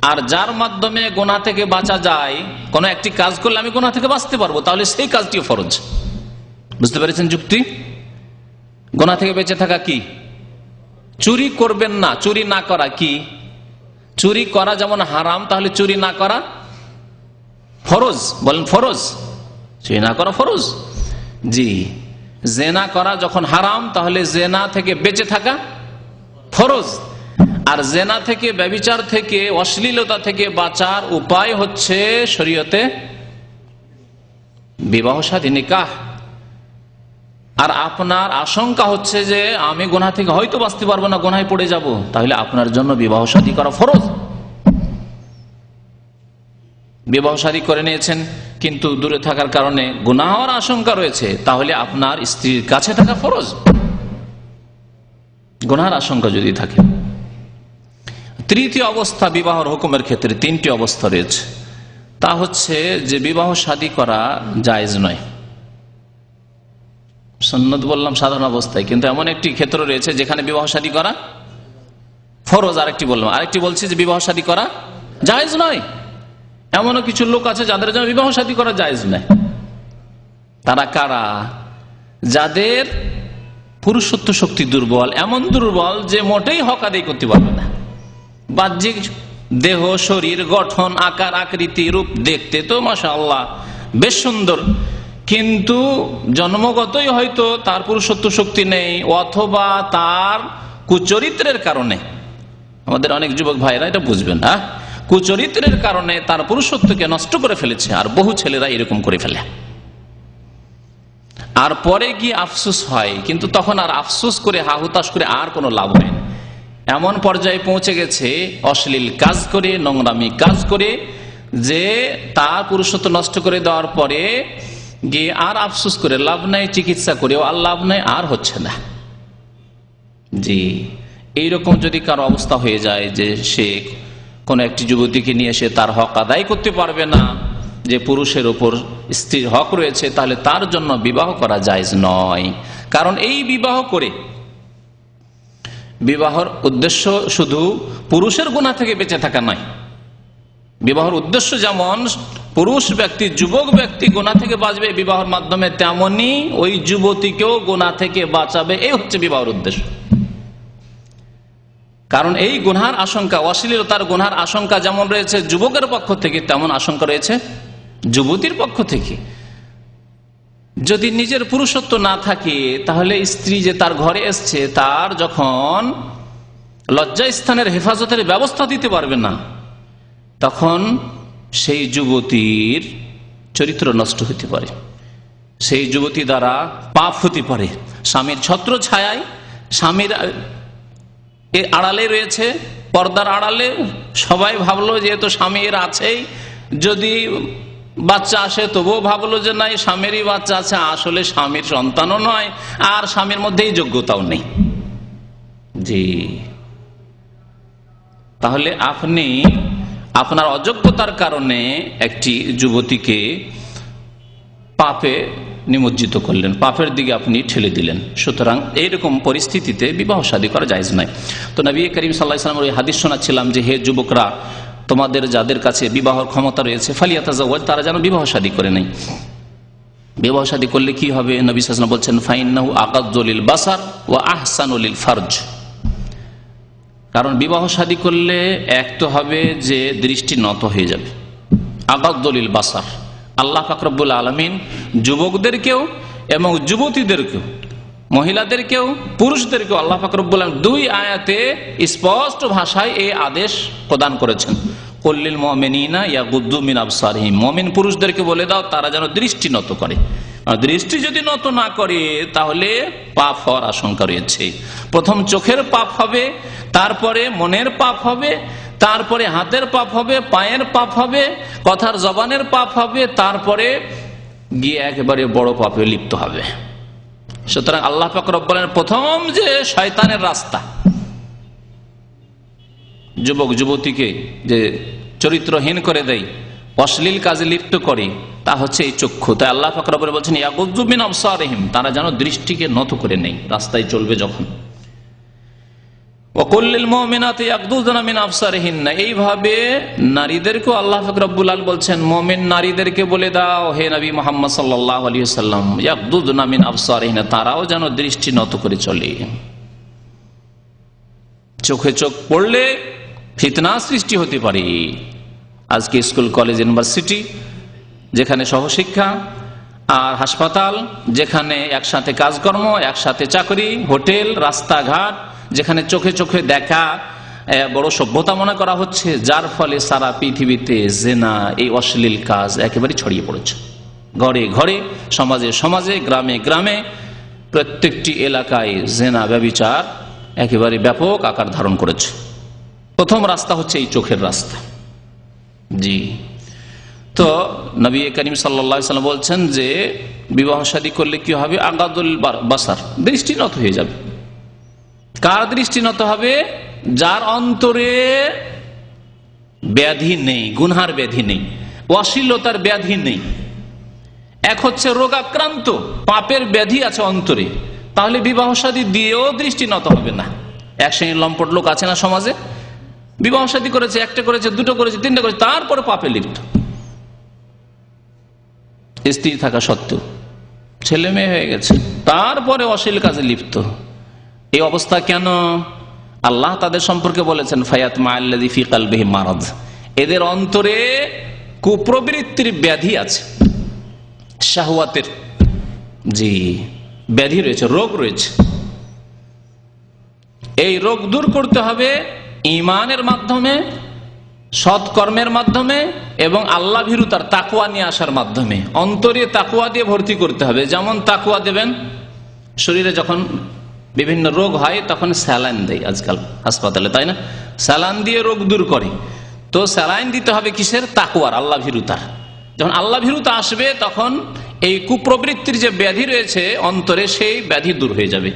আর যার মাধ্যমে গুনাহ থেকে বাঁচা যায়, কোন একটি কাজ করলে আমি গুনাহ থেকে বাঁচতে পারবো, তাহলে সেই কাজটি ফরজ। বুঝতে পেরেছেন যুক্তি? গুনাহ থেকে বেঁচে থাকা কি? চুরি করবেন না, চুরি না করা কি? চুরি করা যেমন হারাম, তাহলে চুরি না করা ফরজ। বলেন ফরজ, চুরি না করা ফরজ। জি, জেনা করা যখন হারাম, তাহলে জেনা থেকে বেঁচে থাকা ফরজ। আর জেনা থেকে, ব্যভিচার থেকে, অশ্লীলতা থেকে বাঁচার উপায় হচ্ছে শরীয়তে বিবাহ শাদী, নিকাহ। আর আপনার আশঙ্কা হচ্ছে যে আমি গুনাহ থেকে হয়তো বাঁচতে পারবো না, গুনাহে পড়ে যাব, তাহলে আপনার জন্য বিবাহ শাদী করা ফরজ। বিবাহ শাদী করে নিয়েছেন কিন্তু দূরে থাকার কারণে গুনাহ হওয়ার আশঙ্কা রয়েছে, তাহলে আপনার স্ত্রীর কাছে থাকা ফরজ, গুনাহের আশঙ্কা যদি থাকে। তৃতীয় অবস্থা বিবাহর হুকুমের ক্ষেত্রে 3টি অবস্থা রয়েছে, তা হচ্ছে যে বিবাহ শাদী করা জায়েজ নয়। সুন্নাত বললাম সাধারণ অবস্থায়, কিন্তু এমন একটি ক্ষেত্র রয়েছে যেখানে বিবাহ শাদী করা ফরজ, আরেকটি বললাম, আরেকটি বলছি যে বিবাহ শাদী করা জায়েজ নয়। এমনও কিছু লোক আছে যাদের জন্য বিবাহ শাদী করা জায়েজ নয়। তারা কারা? যাদের পুরুষত্ব শক্তি দুর্বল, এমন দুর্বল যে মোটেই হক আদায় করতে পারবে না। বাহ্যিক দেহ, শরীর গঠন, আকার আকৃতি, রূপ দেখতে তো মাশাআল্লাহ বেশ সুন্দর, কিন্তু জন্মগতই হয়তো তার পুরুষত্ব শক্তি নেই, অথবা তার কুচরিত্রের কারণে, আমাদের অনেক যুবক ভাইরা এটা বুঝবেন, কুচরিত্রের কারণে তার পুরুষত্বকে নষ্ট করে ফেলেছে। আর বহু ছেলেরা এরকম করে ফেলে, আর পরে গিয়ে আফসোস হয়, কিন্তু তখন আর আফসোস করে হাহুতাশ করে আর কোনো লাভ হয় না। এমন পর্যায়ে পৌঁছে গেছে অশ্লীল কাজ করে, নোংরামি কাজ করে, যে তার পুরুষত্ব নষ্ট করে দেওয়ার পরে গিয়ে আর আফসোস করে লাভ নাই, চিকিৎসা করেও আর লাভ নাই, আর হচ্ছে না। জি, এইরকম যদি কারো অবস্থা হয়ে যায় যে সে কোন একটি যুবতীকে নিয়ে সে তার হক আদায় করতে পারবে না, যে পুরুষের উপর স্ত্রীর হক রয়েছে, তাহলে তার জন্য বিবাহ করা জায়েজ নয়। কারণ এই বিবাহ করে বিবাহের উদ্দেশ্য শুধু পুরুষের গুনাহ থেকে বেঁচে থাকা নয়। বিবাহের উদ্দেশ্য যেমন পুরুষ ব্যক্তি, যুবক ব্যক্তি গুনাহ থেকে বাঁচবে বিবাহের মাধ্যমে, তেমনি ওই যুবতীকেও গুনাহ থেকে বাঁচাবে। এই হচ্ছে বিবাহের উদ্দেশ্য। কারণ এই গুনার আশঙ্কা, অশ্লীলতার গুনার আশঙ্কা যেমন রয়েছে যুবকের পক্ষ থেকে, তেমন আশঙ্কা রয়েছে যুবতীর পক্ষ থেকে। যদি নিজের পুরুষত্ব না থাকে, তাহলে স্ত্রী যে তার ঘরে এসছে, তার যখন লজ্জাস্থানের হেফাজতের ব্যবস্থা দিতে পারবে না, তখন সেই যুবতীর চরিত্র নষ্ট হতে পারে, সেই যুবতী দ্বারা পাপ হতে পারে। স্বামীর ছত্র ছায়ায়, স্বামীর আড়ালে রয়েছে, পর্দার আড়ালে, সবাই ভাবলো যেহেতু স্বামীর আছেই, যদি বাচ্চা আসে তবুও ভাবলো যে নাই স্বামীরই বাচ্চা আছে, আসলে স্বামীর সন্তানও নয়, আর স্বামীর মধ্যেই যোগ্যতাও নেই। জি, তাহলে আপনি আপনার অযোগ্যতার কারণে একটি যুবতীকে পাপে নিমজ্জিত করলেন, পাপের দিকে আপনি ঠেলে দিলেন। সুতরাং এইরকম পরিস্থিতিতে বিবাহ শাদী করা জায়েজ নাই। তো নবী করিম সাল্লাল্লাহু আলাইহি ওয়াসাল্লামের ওই হাদিস শোনাচ্ছিলাম যে, হে যুবকরা, তোমাদের যাদের কাছে বিবাহের ক্ষমতা রয়েছে, ফালিয়াতাজাওয়াজ, তারা যেন বিবাহ শাদী করে নেই। বিবাহ শাদী করলে কি হবে? নবী সাল্লাল্লাহু আলাইহি ওয়াসাল্লাম বলছেন, ফাইন্নাহু আগাযযু লিল বাসার ওয়া আহসানু লিল ফারজ। কারণ বিবাহ শাদী করলে এক তো হবে যে দৃষ্টি নত হয়ে যাবে, আগাযযু লিল বাসার। আল্লাহ পাক রব্বুল আলামিন যুবকদেরকেও এবং যুবতীদেরকেও, মহিলাদেরকেও পুরুষদেরকেও আল্লাহ পাক রব্বুল আলামিন দুই আয়াতে স্পষ্ট ভাষায় এই আদেশ প্রদান করেছেন, কুল্লিল মুমিনিনা ইয়াগুদ্দু মিন আবসারিহিম। মুমিন পুরুষদেরকে বলে দাও তারা যেন দৃষ্টি নত করে। আর দৃষ্টি যদি নত না করে তাহলে পাপ হওয়ার আশঙ্কা রয়েছে। প্রথম চোখের পাপ হবে, তারপরে মনের পাপ হবে, তারপরে হাতের পাপ হবে, পায়ের পাপ হবে, কথার জবানের পাপ হবে, তারপরে গিয়ে একেবারে বড় পাপে লিপ্ত হবে। সুতরাং আল্লাহ পাক রব্বুল আলামিন প্রথম যে শয়তানের রাস্তা যুবক যুবতীকে যে চরিত্রহীন করে দেয়, অশ্লীল কাজে লিপ্ত করে, তা হচ্ছে এই চক্ষু। তাই আল্লাহ পাক রব্বুল আলামিন বলছেন, ইয়াগুযযু মিন আবসারিহিম, তারা যেন দৃষ্টিকে নত করে নেই রাস্তায় চলবে যখন। ওয়াকুল্লিল মুমিনাতি ইয়াগুযযুনা মিন আবসারিহিন্না, এইভাবে নারীদেরকেও আল্লাহ পাক রব্বুল আলামিন বলছেন, মুমিন নারীদেরকে বলে দাও হে নবী মুহাম্মদ সাল্লাল্লাহু আলাইহি ওয়াসাল্লাম, ইয়াগুযযুনা মিন আবসারিহিন্না, তারাও যেন দৃষ্টি নত করে চলে। চোখে চোখ পড়লে ফিতনা সৃষ্টি হতে পারে। আজকে স্কুল, কলেজ, ইউনিভার্সিটি, যেখানে সহশিক্ষা, আর হাসপাতাল, যেখানে একসাথে কাজকর্ম, একসাথে চাকরি, হোটেল, রাস্তাঘাট, যেখানে চোখে চোখে দেখা বড় সভ্যতা মনে করা হচ্ছে, যার ফলে সারা পৃথিবীতে জিনা, এই অশ্লীল কাজ একেবারে ছড়িয়ে পড়েছে। ঘরে ঘরে, সমাজে সমাজে, গ্রামে গ্রামে, প্রত্যেকটি এলাকায় জিনা, ব্যভিচার একেবারে ব্যাপক আকার ধারণ করেছে। প্রথম রাস্তা হচ্ছে এই চোখের রাস্তা। জি, তো নবী করিম সাল্লাল্লাহু আলাইহি ওয়াসাল্লাম বলছেন যে বিবাহ শাদী করলে কি হবে? আগাদুল বাসার, দৃষ্টি নত হয়ে যাবে। কার দৃষ্টি নত হবে? যার অন্তরে ব্যাধি নেই, গুনহার ব্যাধি নেই, অশ্লীলতার ব্যাধি নেই। এক হচ্ছে রোগাক্রান্ত, পাপের ব্যাধি আছে অন্তরে, তাহলে বিবাহ শাদী দিয়েও দৃষ্টি নত হবে না। এক শ্রেণীর লম্পট লোক আছে না সমাজে, বিবাহ শাদী করেছে, একটা করেছে, দুটো করেছে, তিনটা করেছে, তারপরে পাপে লিপ্ত, স্ত্রী থাকা সত্ত্বেও, ছেলে মেয়ে হয়ে গেছে, তারপরে অশ্লীল কাজে লিপ্ত। এই অবস্থা কেন? আল্লাহ তাদের সম্পর্কে বলেছেন, ফায়াতমা আল্লাযী ফী কলবিহি মারাদ, এদের অন্তরে কুপ্রবৃত্তির ব্যাধি আছে, শাহওয়াতের জি ব্যাধি রয়েছে, রোগ রয়েছে। এই রোগ দূর করতে হবে ঈমানের মাধ্যমে, সৎকর্মের মাধ্যমে এবং আল্লাহ ভীরুতার তাকওয়া নিয়ে আসার মাধ্যমে। অন্তরে তাকওয়া দিয়ে ভর্তি করতে হবে। যেমন তাকওয়া দেবেন, শরীরে যখন বিভিন্ন রোগ হয় তখন স্যালাইন দেয় আজকাল হাসপাতালে, তাই না? স্যালাইন দিয়ে রোগ দূর করে। তো স্যালাইন দিতে হবে কিসের? তাকওয়ার, আল্লাহ ভীরুতার। যখন আল্লাহ ভীরুতা আসবে তখন এই কুপ্রবৃত্তির যে ব্যাধি রয়েছে অন্তরে, সেই ব্যাধি দূর হয়ে যাবে।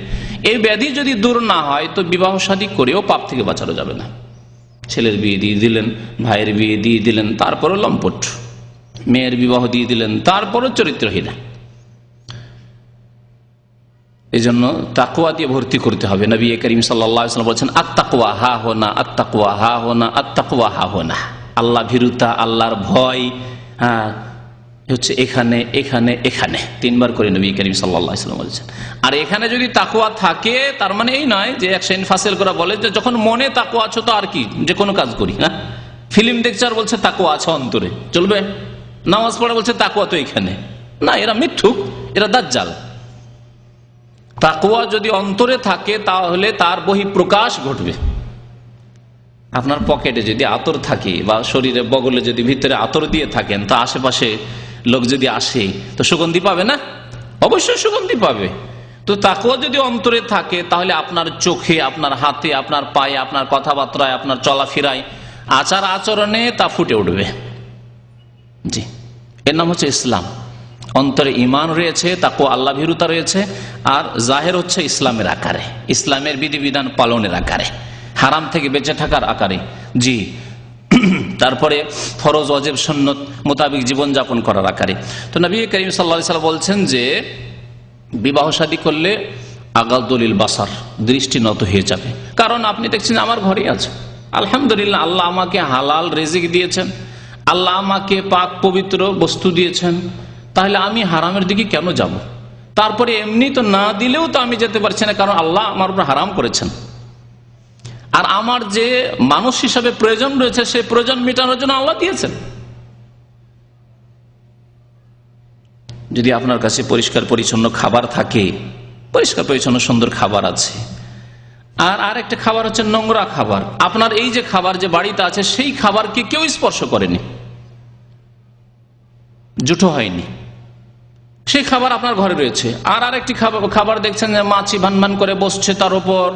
এই ব্যাধি যদি দূর না হয় তো বিবাহ শাদী করেও পাপ থেকে বাঁচানো যাবে না। ছেলের বিয়ে দিয়ে দিলেন, ভাইয়ের বিয়ে দিয়ে দিলেন, তারপরও লম্পট, মেয়ের বিবাহ দিয়ে দিলেন, তারপরও চরিত্রহীন। এই জন্য তাকওয়া দিয়ে ভর্তি করতে হবে। নবী করিম সাল্লাল্লাহু আলাইহি ওয়াসাল্লাম বলেছেন, আত্তাকওয়া হা হোনা, আত্তাকওয়া হা হোনা, আত্তাকওয়া হা হোনা। আল্লাহ ভীরুতা, আল্লাহর ভয় হচ্ছে এখানে, এখানে, এখানে, 3 বার করে নবী করিম সাল্লাল্লাহু আলাইহি ওয়াসাল্লাম বলেছেন। আর এখানে যদি তাকওয়া থাকে, তার মানে এই নয় যে এক শ্রেণী ফাসিল করা বলে যে যখন মনে তাকওয়া আছে তো আর কি, যে কোনো কাজ করি না। ফিল্ম দেখছে আর বলছে তাকওয়া আছে অন্তরে, চলবে? নামাজ পড়া বলছে তাকওয়া তো এখানে, না, এরা মিথ্যুক, এরা দাজ্জাল। তাকওয়া যদি অন্তরে থাকে তাহলে তার বহিঃপ্রকাশ ঘটবে। আপনার পকেটে যদি আতর থাকে বা শরীরে বগলে যদি ভিতরে আতর দিয়ে থাকেন, তো আশেপাশে লোক যদি আসে তো সুগন্ধি পাবে না? অবশ্যই সুগন্ধি পাবে। তো তাকওয়া যদি অন্তরে থাকে তাহলে আপনার চোখে, আপনার হাতে, আপনার পায়ে, আপনার কথাবার্তায়, আপনার চলাফেরায়, আচার আচরণে তা ফুটে উঠবে। জি, এর নাম হচ্ছে ইসলাম। অন্তরে ঈমান রয়েছে, তাকওয়া আল্লাহ ভীরুতা রয়েছে, আর জাহের হচ্ছে ইসলামের আকারে, ইসলামের বিধিবিধান পালনের আকারে, হারাম থেকে বেঁচে থাকার আকারে। জি, তারপরে ফরজ ওয়াজিব সুন্নত মোতাবেক জীবনযাপন করার আকারে। তো নবী করিম সাল্লাল্লাহু আলাইহি ওয়াসাল্লাম বলছেন যে বিবাহ শাদী করলে আগাদুলিল বাসার, দৃষ্টি নত হয়ে যাবে। কারণ আপনি দেখছেন আমার ঘরেই আছে, আলহামদুলিল্লাহ, আল্লাহ আমাকে হালাল রিজিক দিয়েছেন, আল্লাহ আমাকে পাক পবিত্র বস্তু দিয়েছেন, তাহলে আমি হারামের দিকে কেন যাব? তারপরে এমনি তো না দিলেও তো আমি যেতে পারছি না, কারণ আল্লাহ আমার উপর হারাম করেছেন। আর আমার যে মানুষ হিসাবে প্রয়োজন রয়েছে, সেই প্রয়োজন মেটানোর জন্য আল্লাহ দিয়েছেন। যদি আপনার কাছে পরিষ্কার পরিচ্ছন্ন খাবার থাকে, পরিষ্কার পরিচ্ছন্ন সুন্দর খাবার আছে, আর আরেকটা খাবার হচ্ছে নোংরা খাবার, আপনার এই যে খাবার যে বাড়িতে আছে সেই খাবারকে কেউ স্পর্শ করেনি, জুটো হয়নি, সেই খাবার আপনার ঘরে রয়েছে। আর আরেকটি খাবার দেখছেন যে মাছি ভান করে বসছে তার উপর,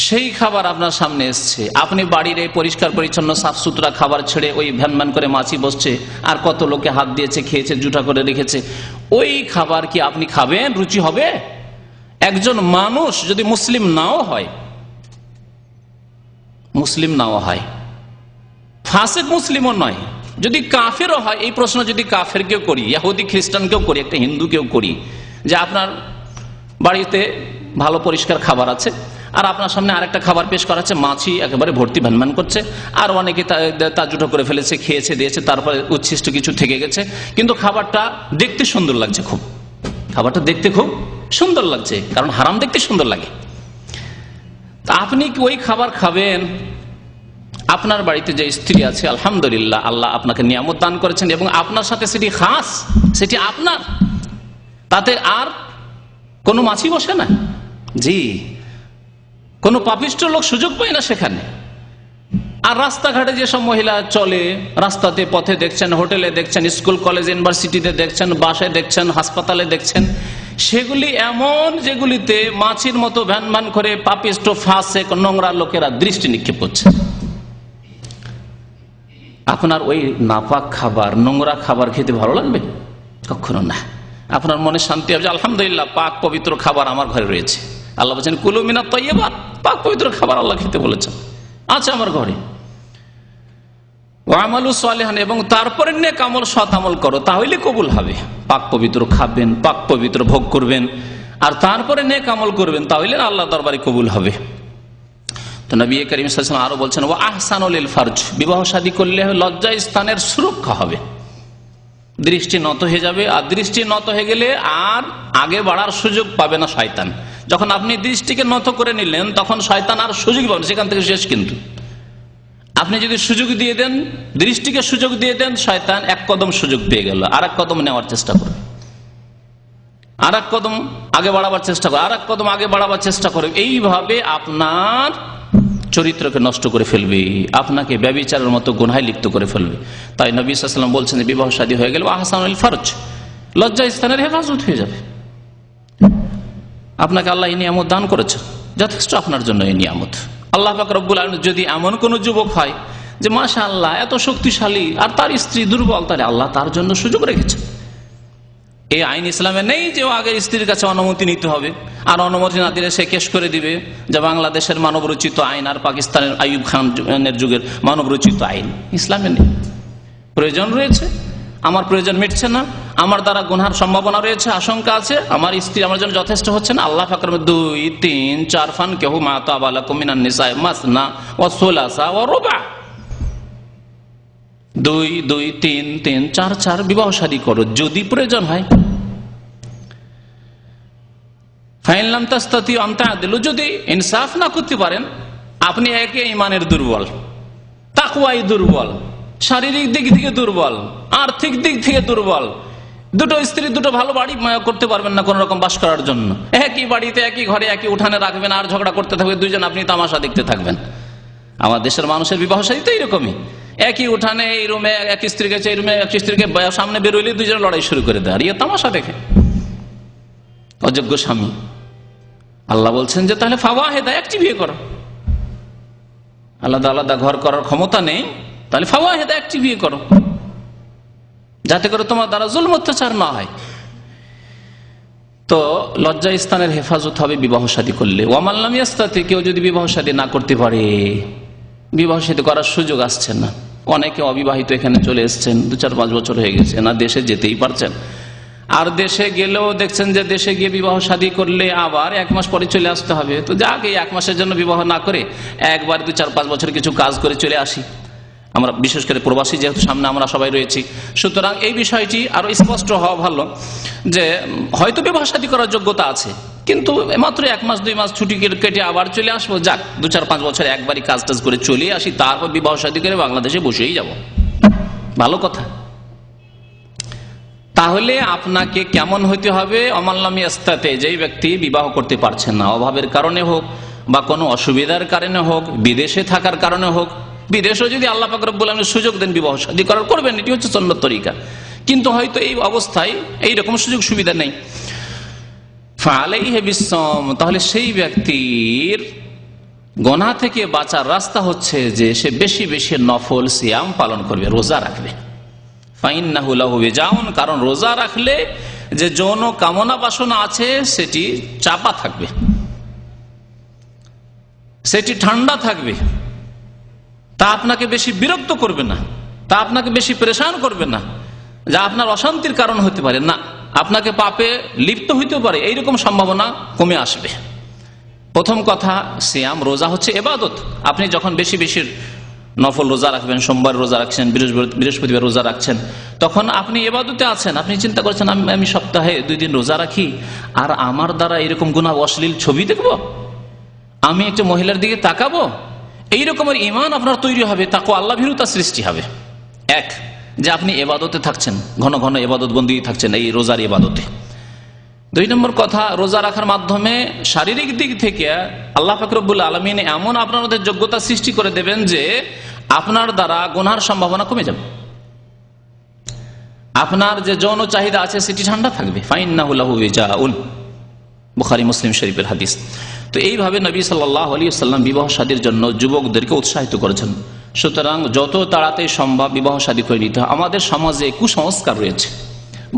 সেই খাবার আপনার সামনে এসছে। আপনি বাড়ির এই পরিষ্কার পরিচ্ছন্ন সাফ সুতরা খাবার ছেড়ে ওই ভ্যান করে মাছি বসছে, আর কত লোকে হাত দিয়েছে, খেয়েছে, জুটা করে রেখেছে, ওই খাবার কি আপনি খাবেন? রুচি হবে? একজন মানুষ যদি মুসলিম নাও হয়, ফাসিক মুসলিমও নয়, যদি কাফেরও হয়, এই প্রশ্ন যদি কাফের কেউ করি, ইহুদি খ্রিস্টানকেও করি, একটা হিন্দুকেও করি, যে আপনার বাড়িতে ভালো পরিষ্কার খাবার আছে, আর আপনার সামনে আরেকটা খাবার পেশ করা হচ্ছে, মাছি একেবারে ভর্তি ভ্যানম্যান করছে, আর অনেকে তা জুটো করে ফেলেছে, খেয়েছে, দিয়েছে, তারপরে উচ্ছিষ্ট কিছু থেকে গেছে, কিন্তু খাবারটা দেখতে সুন্দর লাগছে, খাবারটা দেখতে খুব সুন্দর লাগছে, কারণ হারাম দেখতে সুন্দর লাগে। তা আপনি কি ওই খাবার খাবেন? আপনার বাড়িতে যে স্ত্রী আছে, আলহামদুলিল্লাহ, আল্লাহ আপনাকে নিয়ামত দান করেছেন এবং আপনার সাথে সেটি খাস, সেটি আপনার, তাতে আর কোনো মাছি বসে না। জি, কোনো পাপিষ্ঠ লোক সুযোগ পায় না সেখানে। আর রাস্তাঘাটে যেসব মহিলা চলে, রাস্তাতে পথে দেখছেন, হোটেলে দেখছেন, স্কুল কলেজ ইউনিভার্সিটিতে দেখছেন, বাসায় দেখছেন, হাসপাতালে দেখছেন, সেগুলি এমন যেগুলিতে মাছির মতো ভ্যান করে পাপিষ্ঠ ফাঁসে নোংরা লোকেরা দৃষ্টি নিক্ষেপ করছে। আপনার ওই নাপাক খাবার, নোংরা খাবার খেতে ভালো লাগবে? কখনো না। আপনার মনে শান্তি হবে, আলহামদুলিল্লাহ, পাক পবিত্র খাবার আমার ঘরে রয়েছে। আল্লাহ বলছেন কুলু মিনাত তাইয়্যিবাত, পাক পবিত্র খাবার আল্লাহ খেতে বলেছেন, আছে আমার ঘরে। ওয়া আমালু সালিহান, এবং তারপরে নেক আমল, সৎ আমল করো, তাহলে কবুল হবে। পাক পবিত্র খাবেন, পাক পবিত্র ভোগ করবেন, আর তারপরে নেক আমল করবেন, তাহলে আল্লাহ দরবারে কবুল হবে। তো নবী করিম সাল্লাল্লাহু আলাইহি ওয়াসাল্লাম আরো বলছেন ওয়া আহসানুল ফারজ, বিবাহ শাদী করলে লজ্জা স্থানের সুরক্ষা হবে, দৃষ্টি নত হয়ে যাবে। আর দৃষ্টি নত হয়ে গেলে আর আগে বাড়ার সুযোগ পাবে না শয়তান। যখন আপনি দৃষ্টিকে নত করে নিলেন, তখন শয়তান আর সুযোগ পাবেন, সেখান থেকে শেষ। কিন্তু আপনি যদি সুযোগ দিয়ে দেন, দৃষ্টিকে সুযোগ দিয়ে দেন, শয়তান এক কদম সুযোগ পেয়ে গেল, আর এক কদম নেওয়ার চেষ্টা করবে, আর এক কদম আগে বাড়াবার চেষ্টা করবে, আর এক কদম আগে বাড়াবার চেষ্টা করবে। এইভাবে আপনার চরিত্রকে নষ্ট করে ফেলবে, আপনাকে ব্যভিচারের মতো গুনাহে লিপ্ত করে ফেলবে। তাই নবী সাল্লাল্লাহু আলাইহি ওয়াসাল্লাম বলছেন যে বিবাহ শাদী হয়ে গেলে আহসানুল ফারজ, লজ্জা স্থানের হেফাজত হয়ে যাবে। আপনাকে আল্লাহ এই নিয়ামত দান করেছেন, যথেষ্ট আপনার জন্য এই নিয়ামত। আল্লাহ পাক রব্বুল আলামিন যদি এমন কোন যুবক হয় যে মাশাআল্লাহ এত শক্তিশালী, আর তার স্ত্রী দুর্বল, তাহলে আল্লাহ তার জন্য সুযোগ রেখেছেন। এই আইন ইসলামে নেই যে ও আগে স্ত্রীর কাছে অনুমতি নিতে হবে, আর অনুমতি না দিলে সে কেস করে দিবে, যে বাংলাদেশের মানবরচিত আইন আর পাকিস্তানের আইয়ুব খানের যুগের মানবরচিত আইন ইসলামে নেই। প্রয়োজন রয়েছে, আমার প্রয়োজন মিটছে না, আমার দ্বারা গুনহার সম্ভাবনা রয়েছে, আশঙ্কা আছে, আমার স্ত্রী আমার জন্য যথেষ্ট হচ্ছে না, আল্লাহ পাকের 2, 3, 4 ফানকিহু মা তাবা লাকুম মিনান নিসাই মাসনা ওয়া সুলাসা ওয়া রুবা। 2, 2, 3, 3, 4, 4 বিবাহ শাদী করো যদি প্রয়োজন হয়। ফাইন লাম তাস্তাতিউ আন তা'দিলু, যদি ইনসাফ না করতে পারেন, আপনি একে ইমানের দুর্বল, তাকওয়ায় দুর্বল, শারীরিক দিক থেকে দুর্বল, আর্থিক দিক থেকে দুর্বল, দুটো স্ত্রী দুটো ভালো বাড়ি করতে পারবেন না কোন রকম বাস করার জন্য, একই বাড়িতে একই ঘরে একই উঠানে রাখবেন আর ঝগড়া করতে থাকবে দুইজন, আপনি তামাশা দেখতে থাকবেন। আমার দেশের মানুষের বিবাহ শাদী তো এইরকমই, একই উঠানে এই রুমে এক স্ত্রী গেছে, এই রুমে এক স্ত্রীকে সামনে বেরোলে দুইজন লড়াই শুরু করে দেয়, আর ইয়ে তামাশা দেখে অযোগ্য স্বামী। আল্লাহ বলছেন যে তাহলে ফাওয়াহিদা, একটি বিয়ে করো, আলাদা আলাদা ঘর করার ক্ষমতা নেই, তাহলে ফাওয়াহিদা, একটি বিয়ে করো, যাতে করে তোমার দ্বারা জুলম অত্যাচার না হয়। তো লজ্জা স্থানের হেফাজত হবে বিবাহ শাদী করলে। ওয়ামান লাম ইয়াস্তাতি, কেউ যদি বিবাহ শাদী না করতে পারে, বিবাহ শাদী করার সুযোগ আসছে না, অনেকে অবিবাহিত এখানে চলে এসছেন, 2-4-5 বছর হয়ে গেছে, না দেশে যেতেই পারছেন, আর দেশে গেলেও দেখছেন যে দেশে গিয়ে বিবাহ শাদী করলে আবার 1 মাস পরে চলে আসতে হবে, তো যাক এই 1 মাসের জন্য বিবাহ না করে একবার 2-4-5 বছর কিছু কাজ করে চলে আসি। আমরা বিশেষ করে প্রবাসী যেহেতু সামনে আমরা সবাই রয়েছি, সুতরাং এই বিষয়টি আরো স্পষ্ট হওয়া ভালো যে হয়তো বিবাহ শাদী করার যোগ্যতা আছে, কিন্তু মাত্র 1 মাস 2 মাস ছুটি কেটে আবার চলে আসবো, যাক 2-4-5 বছর একবারই কাজ টাজ করে চলে আসি, তারপর বিবাহ শাদী করে বাংলাদেশে বসেই যাব, ভালো কথা। তাহলে আপনাকে কেমন হইতে হবে? অমাল্লাম ইয়াস্তাতে, যেই ব্যক্তি বিবাহ করতে পারছেন না, অভাবের কারণে হোক বা কোনো অসুবিধার কারণে হোক, বিদেশে থাকার কারণে হোক, বিদেশেও যদি আল্লাহ পাক রব্বুল আলামিন সুযোগ দেন বিবাহ শাদী করার, করবেন, এটি হচ্ছে সুন্নাত তরিকা, কিন্তু হয়তো এই অবস্থায় এইরকম সুযোগ সুবিধা নেই। ফালাইহি বিসসাম, তাহলে সেই ব্যক্তির গুনাহ থেকে বাঁচার রাস্তা হচ্ছে যে সে বেশি বেশি নফল সিয়াম পালন করবে, রোজা রাখবে। ফাইন্নাহু লাহু বিজাউন, কারণ রোজা রাখলে যে যৌন কামনা বাসনা আছে সেটি চাপা থাকবে, সেটি ঠান্ডা থাকবে, তা আপনাকে বেশি বিরক্ত করবে না, তা আপনাকে বেশি পরেশান করবে না, যা আপনার অশান্তির কারণ হতে পারে না, আপনাকে পাপে লিপ্ত হইতে পারে, এইরকম সম্ভাবনা কমে আসবে। প্রথম কথা, সিয়াম রোজা হচ্ছে ইবাদত। আপনি যখন বেশি বেশি নফল রোজা রাখবেন, সোমবার রোজা রাখছেন, বৃহস্পতিবার রোজা রাখছেন, তখন আপনি ইবাদতে আছেন। আপনি চিন্তা করছেন আমি সপ্তাহে 2 দিন রোজা রাখি, আর আমার দ্বারা এরকম গুনাহ অশ্লীল ছবি দেখবো, আমি একটা মহিলার দিকে তাকাবো, এই রকমের ঈমান আপনার তৈরি হবে, তাকওয়া আল্লাহ ভীরুতা সৃষ্টি হবে। এক, যে আপনি ইবাদতে থাকছেন, ঘন ঘন ইবাদত বন্দি থাকছেন এই রোজার ইবাদতে। 2 নম্বর কথা, রোজা রাখার মাধ্যমে শারীরিক দিক থেকে আল্লাহ পাক রব্বুল আলামিন এমন আপনার মধ্যে যোগ্যতা সৃষ্টি করে দেবেন যে আপনার দ্বারা গুনাহর সম্ভাবনা কমে যাবে, আপনার যে যৌন চাহিদা আছে সেটি ঠান্ডা থাকবে। ফাইন্নাহু লাহু বিজাউন, বুখারী মুসলিম শরীফের হাদিস। তো এইভাবে নবী সাল্লাল্লাহু আলাইহি ওয়াসাল্লাম বিবাহ শাদীর জন্য যুবকদেরকে উৎসাহিত করেছেন। সুতরাং যত তাড়াতাড়ি সম্ভব বিবাহ শাদী করে নিতে হয়। আমাদের সমাজে কুসংস্কার রয়েছে,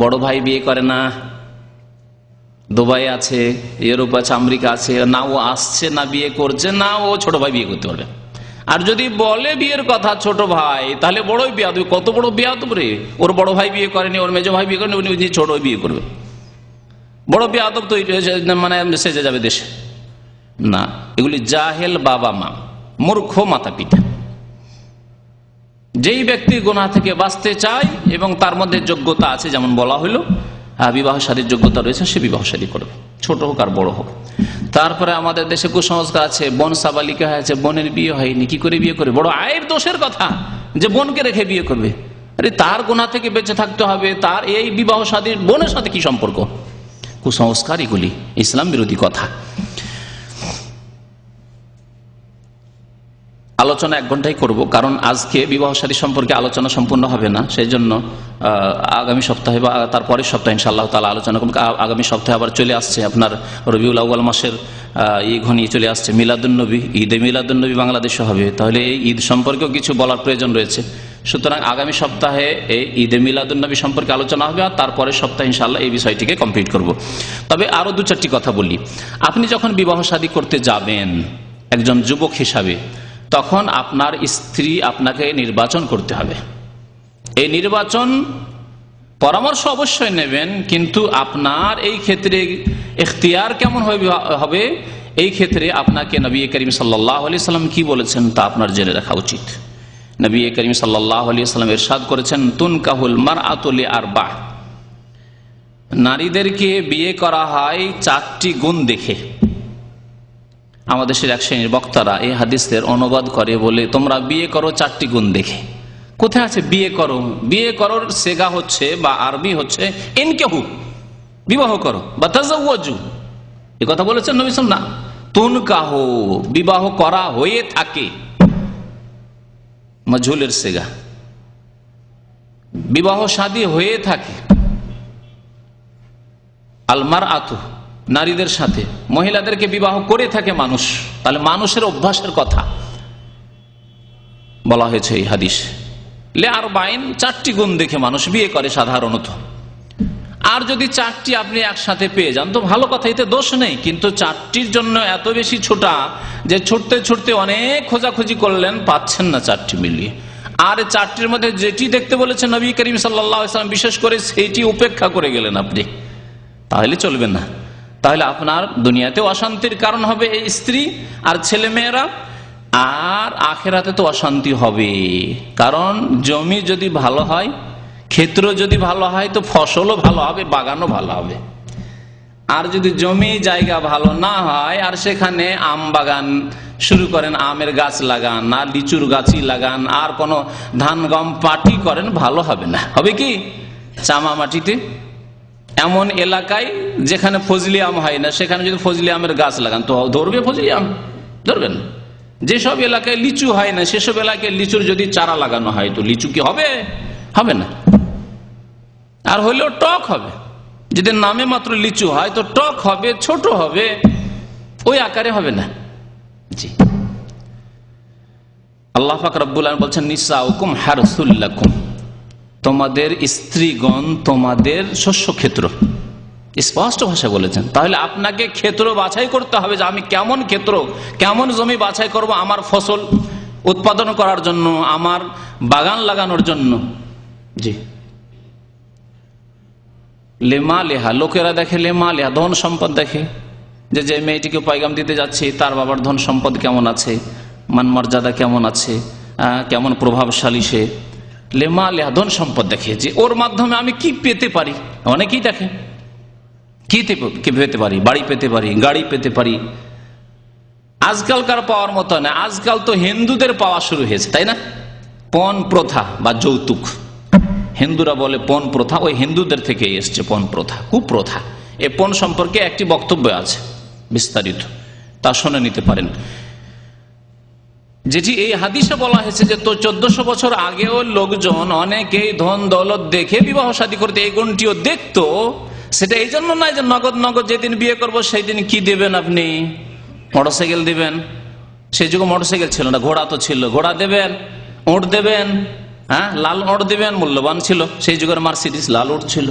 বড় ভাই বিয়ে করে না, দুবাই আছে, ইউরোপ আছে, আমেরিকা আছে, না ও আসছে না বিয়ে করছে, না ও ছোট ভাই বিয়ে করতে পারবে, আর যদি বলে বিয়ের কথা ছোট ভাই, তাহলে বড়ই বিয়াদব। কত বড় বিয়াদব রে, ওর বড় ভাই বিয়ে করেনি, ওর মেজো ভাই বিয়ে করেনি, উনি ছোট বিয়ে করবে, বড় বিয়াদব তো মানে সেজে যাবে দেশে। না, এগুলি জাহেল বাবা মা, মূর্খ মাতা পিতা। যেই ব্যক্তি গুনাহ থেকে বাঁচতে চায় এবং তার মধ্যে যোগ্যতা আছে, যেমন বলা হলো বিবাহ শাদীর যোগ্যতা রয়েছে, সে বিবাহ শাদী করবে, ছোট হোক আর বড় হোক। তারপরে আমাদের দেশে কুসংস্কার আছে, বোন সাবালিকা হয়েছে, বোনের বিয়ে হয়নি, কি করে বিয়ে করবে? বড় আয়ের দোষের কথা যে বোনকে রেখে বিয়ে করবে। আরে তার গুনাহ থেকে বেঁচে থাকতে হবে, তার এই বিবাহ শাদীর বোনের সাথে কি সম্পর্ক? কুসংস্কার এগুলি, ইসলাম বিরোধী কথা। আলোচনা 1 ঘন্টাই করব, কারণ আজকে বিবাহ শাদী সম্পর্কে আলোচনা সম্পূর্ণ হবে না, সেই জন্য আগামী সপ্তাহে বা তারপরের সপ্তাহে ইনশাআল্লাহ তাআলা আলোচনা করব। আগামী সপ্তাহে আবার চলে আসছে আপনার রবিউল আউয়াল মাসের ঘনিয়ে চলে আসছে মিলাদুন্নবী, ঈদে মিলাদুন্নবী বাংলাদেশে হবে। তাহলে এই ঈদ সম্পর্কেও কিছু বলার প্রয়োজন রয়েছে। সুতরাং আগামী সপ্তাহে এই ঈদে মিলাদুন্নবী সম্পর্কে আলোচনা হবে, আর তারপরের সপ্তাহে ইনশাআল্লাহ এই বিষয়টিকে কমপ্লিট করব। তবে আরো 2-4টি কথা বলি। আপনি যখন বিবাহ শাদী করতে যাবেন একজন যুবক হিসাবে, তখন আপনার স্ত্রী আপনাকে নির্বাচন করতে হবে। এই নির্বাচন পরামর্শ অবশ্যই নেবেন, কিন্তু আপনার এই ক্ষেত্রে ইখতিয়ার কেমন হবে এই ক্ষেত্রে আপনাকে নবী করিম সাল্লাল্লাহু আলাইহি সাল্লাম কি বলেছেন তা আপনার জেনে রাখা উচিত। নবী করিম সাল্লাল্লাহু আলাইহি সাল্লাম ইরশাদ করেছেন, তুনকাহুল মারআতু লিআরবা, নারীদেরকে বিয়ে করা হয় 4টি গুণ দেখে। আমাদের দেশের এক শ্রেণীর বক্তারা এই হাদিসের অনুবাদ করে বলে, তোমরা বিয়ে করো 4টি গুণ দেখে। কোথায় আছে বিয়ে করো? বিয়ে করোর সেগা হচ্ছে বা আরবি হচ্ছে ইনকাহু, বিবাহ করো, বা তাজাওয়াজু, এই কথা বলেছেন নবী সাল্লাল্লাহু আলাইহি ওয়াসাল্লাম। তুনকাহু, বিবাহ করা হয়ে থাকে, মাজহুলের সেগা, বিবাহ শাদী হয়ে থাকে। আল মারআতু, নারীদের সাথে মহিলাদেরকে বিবাহ করে থাকে মানুষ, তাহলে মানুষের অভ্যাসের কথা বলা হয়েছে এই হাদিস। লে আরবাইন, 4টি গুণ দেখে মানুষ বিয়ে করে সাধারণত। আর যদি 4টি আপনি একসাথে পেয়ে যান তো ভালো কথা, এতে দোষ নেই, কিন্তু 4টির জন্য এত বেশি ছোটা যে ছুটতে ছুটতে অনেক খোঁজাখুঁজি করলেন, পাচ্ছেন না 4টি মিলিয়ে। আর 4টির মধ্যে যেটি দেখতে বলেছেন নবী করিম সাল্লাল্লাহু আলাইহি ওয়াসাল্লাম বিশেষ করে সেইটি উপেক্ষা করে গেলেন আপনি, তাহলে চলবে না। তাহলে আপনার দুনিয়াতেও অশান্তির কারণ হবে এই স্ত্রী আর ছেলে মেয়েরা, আর আখেরাতে তো অশান্তি হবে। কারণ জমি যদি ভালো হয়, ক্ষেত্র যদি ভালো হয়, তো ফসলও ভালো হবে, বাগানও ভালো হবে। আর যদি জমি জায়গা ভালো না হয় আর সেখানে আম বাগান শুরু করেন, আমের গাছ লাগান, আর লিচুর গাছই লাগান, আর কোনো ধান গম পাটি করেন, ভালো হবে না। হবে কি? চামা মাটিতে এমন এলাকায় যেখানে ফজলি আম হয় না, সেখানে যদি ফজলি আমের গাছ লাগান তো ধরবে ফজলি আম? ধরবেন। যেসব এলাকায় লিচু হয় না সেসব এলাকায় লিচুর যদি চারা লাগানো হয় তো লিচু কি হবে? হবে না। আর হলেও টক হবে, যদি নামে মাত্র লিচু হয় তো টক হবে, ছোট হবে, ওই আকারে হবে না। জি, আল্লাহ পাক রব্বুল আলামিন বলছেন, নিসাউকুম হারসুল লাকুম, তোমাদের স্ত্রীগণ তোমাদের শস্য ক্ষেত্র, স্পষ্ট ভাষায় বলেছেন। তাহলে আপনাকে ক্ষেত্র বাছাই করতে হবে যে আমি কেমন ক্ষেত্র, কেমন জমি বাছাই করব আমার ফসল উৎপাদন করার জন্য, আমার বাগান লাগানোর জন্য। জি, লেমা লেহা, লোকেরা দেখে লেমা লেহা, ধন সম্পদ দেখে, যে মেয়েটিকে পয়গাম দিতে যাচ্ছে তার বাবার ধন সম্পদ কেমন আছে, মান মর্যাদা কেমন আছে, কেমন প্রভাবশালী সে, লেমা লেহা, ধন সম্পদ দেখে যে ওর মাধ্যমে আমি কি পেতে পারি। অনেকেই দেখে কি পেতে পারি, বাড়ি পেতে পারি, গাড়ি পেতে পারি। আজকালকার পাওয়ার মতো না, আজকাল তো হিন্দুদের পাওয়া শুরু হয়েছে, তাই না? পণ প্রথা বা যৌতুক, হিন্দুরা বলে পণ প্রথা, ওই হিন্দুদের থেকে এসছে পণ প্রথা, কুপ্রথা। এই পণ সম্পর্কে একটি বক্তব্য আছে বিস্তারিত, তা শুনে নিতে পারেন। যেটি এই হাদিসে বলা হয়েছে যে তো 1400 বছর আগেও লোকজন অনেকেই ধন দৌলত দেখে বিবাহ শাদী করতে, এই গুণটিও দেখতো। সেটা এই জন্য নয় যে নগদ নগদ যেদিন বিয়ে করবো সেই দিন কি দেবেন আপনি, মোটরসাইকেল দিবেন। সেই যুগে মোটরসাইকেল ছিল না, ঘোড়া তো ছিল, ঘোড়া দেবেন, উট দেবেন, হ্যাঁ, লাল উট দেবেন, মূল্যবান ছিল সেই যুগের মার্সিডিজ, লাল উট ছিল।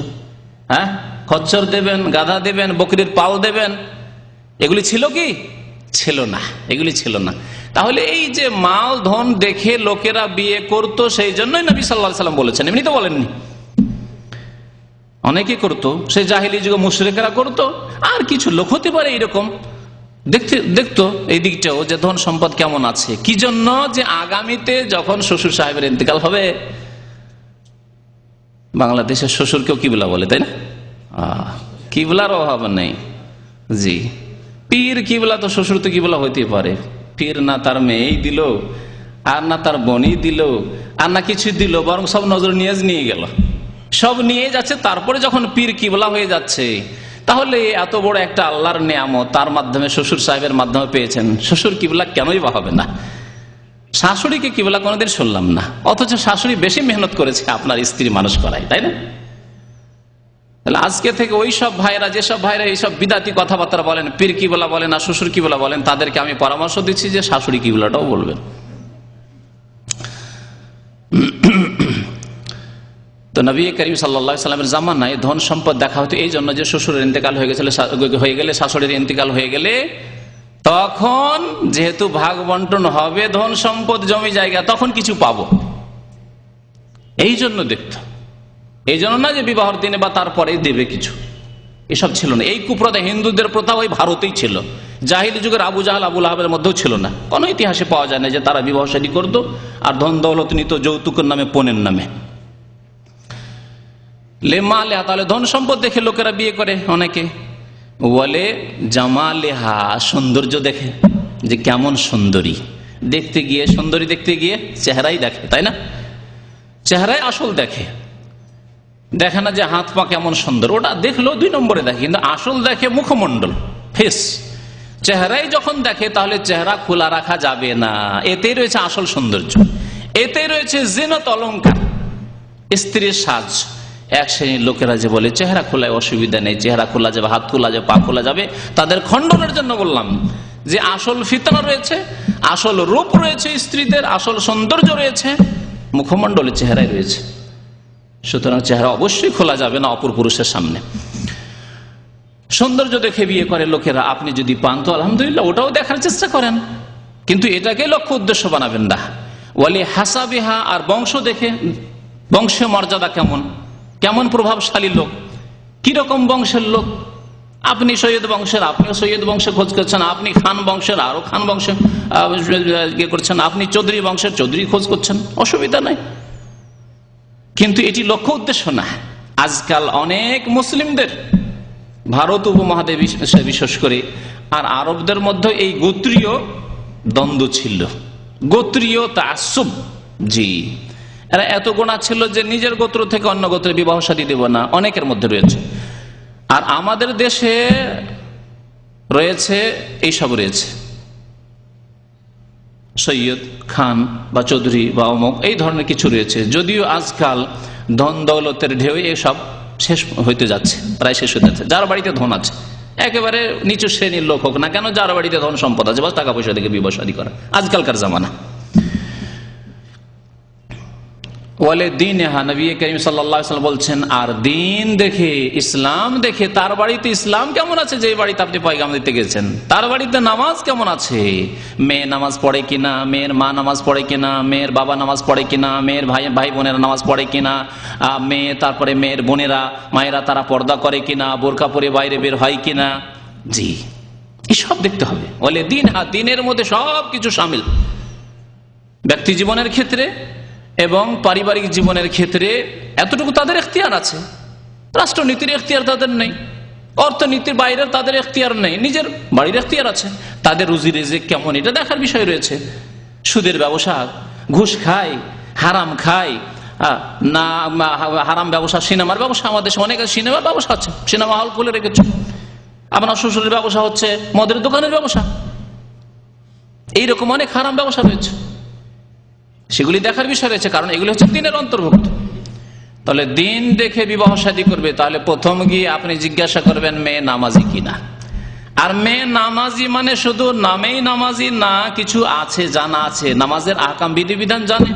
হ্যাঁ, খচ্চর দেবেন, গাধা দেবেন, বকরির পাল দেবেন, এগুলি ছিল কি? ছিল না, এগুলি ছিল না। তাহলে এই যে মাল ধন দেখে লোকেরা বিয়ে করতো, সেই জন্যই নবী সাল্লাল্লাহু আলাইহি সাল্লাম বলেছেন, এমনি তো বলেননি। অনেকে করতো, সেই জাহেলি যুগে মুশরিকরা করতো। আর কিছু লোক হতে পারে এইরকম দেখতো এই দিকটাও, যে ধন সম্পদ কেমন আছে, কি জন্য, যে আগামীতে যখন শ্বশুর সাহেবের ইন্তেকাল হবে, বাংলাদেশের শ্বশুরকেও কিবলা বলে, তাই না? কিবলার অভাব নেই। জি, পীর কিবলা, তো শ্বশুর তো কিবলা হইতে পারে। পীর না তার মেয়েই দিল, আর না তার বোনই দিল, আর না কিছু দিল, বরং সব নজর নিয়ে গেল, সব নিয়ে যাচ্ছে। তারপরে যখন পীর কিবলা হয়ে যাচ্ছে, তাহলে এত বড় একটা আল্লাহর নিয়ামত তার মাধ্যমে শ্বশুর সাহেবের মাধ্যমে পেয়েছেন, শ্বশুর কিবলা কেনই বা হবে না? শাশুড়িকে কিবলা কোনোদিন শুনলাম না, অথচ শাশুড়ি বেশি মেহনত করেছে আপনার স্ত্রী মানুষ করায়, তাই না? তাহলে আজকে থেকে ওই সব ভাইরা, যেসব ভাইরা এইসব বিদাতি কথাবার্তা বলেন, পীর কিবলা বলেন আর শ্বশুর কিবলা বলেন, তাদেরকে আমি পরামর্শ দিচ্ছি যে শাশুড়ি কিবলাটাও বলবেন। তো নবী করিম সাল্লাল্লাহু আলাইহি সাল্লামের জামানায় ধন সম্পদ দেখা হতো এই জন্য যে শ্বশুরের ইন্তেকাল হয়ে গেলে, শাশুড়ির ইন্তেকাল হয়ে গেলে, তখন যেহেতু ভাগ বন্টন হবে ধন সম্পদ জমি জায়গা, তখন কিছু পাবো, এই জন্য দেখত। এই জন্য না যে বিবাহর দিনে বা তারপরে দেবে কিছু, এসব ছিল না। এই কুপ্রথা হিন্দুদের প্রথা ওই ভারতেই ছিল, জাহিলি যুগের আবু জাহাল আবুল আহাবের মধ্যেও ছিল না। কোনো ইতিহাসে পাওয়া যায় না যে তারা বিবাহ শাদী করতো আর ধন দৌলত নিত যৌতুকের নামে, পণের নামে। লেমা লেহা, তাহলে ধন সম্পদ দেখে লোকেরা বিয়ে করে। অনেকে বলে জামা লেহা, সৌন্দর্য দেখে যে কেমন সুন্দরী, দেখতে গিয়ে সুন্দরী দেখতে গিয়ে চেহারাই দেখে, তাই না? চেহারাই আসল দেখে, দেখে না যে হাত পা কেমন সুন্দর, ওটা দেখলো 2 নম্বরে দেখে, কিন্তু আসল দেখে মুখমণ্ডল, ফেস। চেহারাই যখন দেখে তাহলে চেহারা খোলা রাখা যাবে না, এতেই রয়েছে আসল সৌন্দর্য, এতেই রয়েছে জিনত, অলংকার, স্ত্রীর সাজ। এক শ্রেণীর লোকেরা যে বলে চেহারা খোলায় অসুবিধা নেই, চেহারা খোলা যাবে, হাত খোলা যাবে, পা খোলা যাবে, তাদের খণ্ডনের জন্য বললাম যে আসল ফিতনা রয়েছে, আসল রূপ রয়েছে, স্ত্রীদের আসল সৌন্দর্য রয়েছে মুখমণ্ডলে, চেহারায় রয়েছে। সুতরাং চেহারা অবশ্যই খোলা যাবে না অপর পুরুষের সামনে। সৌন্দর্য দেখে বিয়ে করে লোকেরা, আপনি যদি পান তো আলহামদুলিল্লাহ, ওটাও দেখার চেষ্টা করেন, কিন্তু এটাকে লক্ষ্য উদ্দেশ্য বানাবেন না। ওয়ালি হাসাবিহা, আর বংশ দেখে, বংশীয় মর্যাদা কেমন, কেমন প্রভাবশালী লোক, কিরকম বংশের লোক। আপনি সৈয়দ বংশের, আপনিও সৈয়দ বংশে খোঁজ করছেন, আপনি খান বংশের, আরো খান বংশে করছেন, আপনি চৌধুরী বংশের, চৌধুরী খোঁজ করছেন, অসুবিধা নাই, কিন্তু এটি লক্ষ্য উদ্দেশ্য না। আজকাল অনেক মুসলিমদের, ভারত উপমহাদেশ বিশেষ করে আর আরবদের মধ্যে এই গোত্রীয় দ্বন্দ্ব ছিল, গোত্রীয় তাআসসুব। জি, এরা এত গোনা ছিল যে নিজের গোত্র থেকে অন্য গোত্রে বিবাহ শাদী দেব না, অনেকের মধ্যে রয়েছে। আর আমাদের দেশে রয়েছে এইসব, রয়েছে সৈয়দ, খান বা চৌধুরী বা অমুক, এই ধরনের কিছু রয়েছে। যদিও আজকাল ধন দৌলতের ঢেউ এসব শেষ হইতে যাচ্ছে, প্রায় শেষ হতে যাচ্ছে। যার বাড়িতে ধন আছে, একেবারে নিচু শ্রেণীর লোক হোক না কেন, যার বাড়িতে ধন সম্পদ আছে, বাস টাকা পয়সা থেকে বিবাহ শাদী করা আজকালকার জামানা। ওয়ালে দিন, নবী করিম সাল্লাল্লাহু আলাইহি ওয়াসাল্লাম বলছেন, আর দিন দেখে, ইসলাম দেখে, তার বাড়িতে ইসলাম কেমন আছে, যে বাড়িতে আপনি পয়গাম দিতে গেছেন, তার বাড়িতে নামাজ কেমন আছে, মেয়ে নামাজ পড়ে কিনা, মেয়ের মা নামাজ পড়ে কিনা, মেয়ের বাবা নামাজ পড়ে কিনা, মেয়ের ভাই বোনেরা নামাজ পড়ে কিনা, মেয়ে তারপরে মেয়ের বোনেরা, মায়েরা তারা পর্দা করে কিনা, বোরকা পরে বাইরে বের হয় কিনা। জি, এসব দেখতে হবে। বলে দিন, দিনের মধ্যে সব কিছু শামিল, ব্যক্তি জীবনের ক্ষেত্রে এবং পারিবারিক জীবনের ক্ষেত্রে এতটুকু তাদের এখতিয়ার আছে। রাষ্ট্রনীতির এখতিয়ার তাদের নেই, অর্থনীতির বাইরের তাদের এখতিয়ার নেই, নিজের বাড়ির এখতিয়ার আছে। তাদের রুজি রিজিক কেমন এটা দেখার বিষয় রয়েছে। সুদের ব্যবসা, ঘুষ খায়, হারাম খায় না, হারাম ব্যবসা, সিনেমার ব্যবসা, আমাদের দেশে অনেক সিনেমার ব্যবসা আছে, সিনেমা হল খুলে রেখেছে। আপনার শ্বশুরের ব্যবসা হচ্ছে মদের দোকানের ব্যবসা, এইরকম অনেক হারাম ব্যবসা রয়েছে, সেগুলি দেখার বিষয় রয়েছে, কারণ এগুলি হচ্ছে দিনের অন্তর্ভুক্ত। তাহলে দিন দেখে বিবাহ শাদী করবে, তাহলে প্রথম গিয়ে আপনি জিজ্ঞাসা করবেন মেয়ে নামাজি কিনা। আর মেয়ে নামাজি মানে শুধু নামেই নামাজি না, কিছু আছে, জানা আছে, নামাজের আহকাম বিধিবিধান জানে,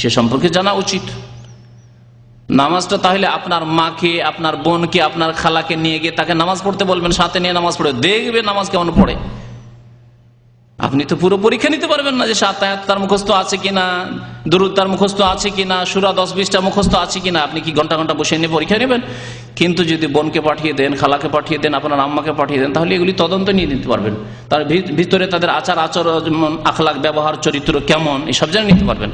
সে সম্পর্কে জানা উচিত। নামাজটা তাহলে আপনার মাকে, আপনার বোনকে, আপনার খালাকে নিয়ে গিয়ে তাকে নামাজ পড়তে বলবেন, সাথে নিয়ে নামাজ পড়ে দেখবে নামাজ কেমন পড়ে। আপনি তো পুরো পরীক্ষা নিতে পারবেন না যে 7 আয়াত তার মুখস্থ আছে কিনা, দুরূদ তার মুখস্থ আছে কিনা, সূরা 10-20টা মুখস্থ আছে কিনা। আপনি কি ঘন্টা ঘন্টা বসে নিয়ে পরীক্ষা নেবেন? কিন্তু যদি বোনকে পাঠিয়ে দেন, খালাকে পাঠিয়ে দেন, আপনার আম্মাকে পাঠিয়ে দেন, তাহলে এগুলি তদন্ত নিয়ে নিতে পারবেন। তার ভিতরে তাদের আচার আচরণ, আখলাক, ব্যবহার, চরিত্র কেমন, এসব জেনে নিতে পারবেন।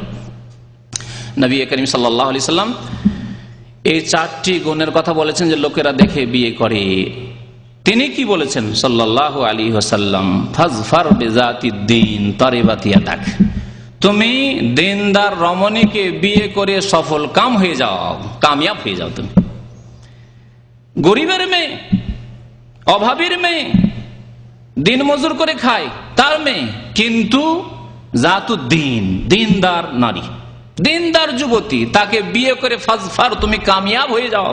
নবী করিম সাল্লাল্লাহু আলাইহি সাল্লাম এই 4টি গুণের কথা বলেছেন যে লোকেরা দেখে বিয়ে করে। তিনি কি বলেছেন সাল্লাল্লাহু আলাইহি ওয়াসাল্লাম, ফাজফার বিজাতিদ দ্বীন তারিবাতি ইয়াদাক, তুমি দিনদার রমণীকে বিয়ে করে সফল কাম হয়ে যাও, কামিয়াব হয়ে যাও। তুমি গরিবের মেয়ে, অভাবীর মেয়ে, দিন মজুর করে খায় তার মেয়ে, কিন্তু জাতুদ্দিন, দিনদার নারী, দিনদার যুবতী, তাকে বিয়ে করে ফাজফার, তুমি কামিয়াব হয়ে যাও।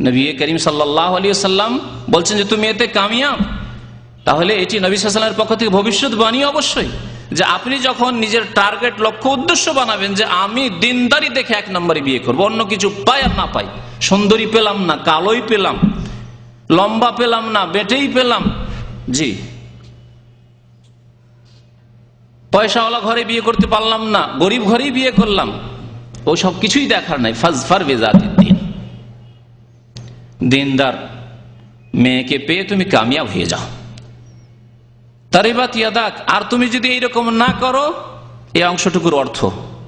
নবী করিম সাল্লাল্লাহু আলাইহি ওয়াসাল্লাম বলছেন যে তুমি এতে কামিয়াব। তাহলে এটি নবী সাল্লাল্লাহু আলাইহি ওয়াসাল্লামের পক্ষ থেকে ভবিষ্যৎবাণী অবশ্যই, যে আপনি যখন নিজের টার্গেট, লক্ষ্য, উদ্দেশ্য বানাবেন যে আমি দিনদারি দেখে 1 নম্বরে বিয়ে করব, অন্য কিছু পাই আর না পাই, সুন্দরী পেলাম না, কালোই পেলাম, লম্বা পেলাম না, বেটেই পেলাম, জি, পয়সাওয়ালা ঘরে বিয়ে করতে পারলাম না, গরিব ঘরেই বিয়ে করলাম, ও সব কিছুই দেখার নাই। ফাজফার বিজাতিদ দ্বীন, দিনদার মেয়েকে পেয়ে তুমি কামিয়াব হয়ে যাও। তারিবাত ইয়াদাক, আর তুমি যদি এইরকম না করো, এই অংশটুকুর অর্থ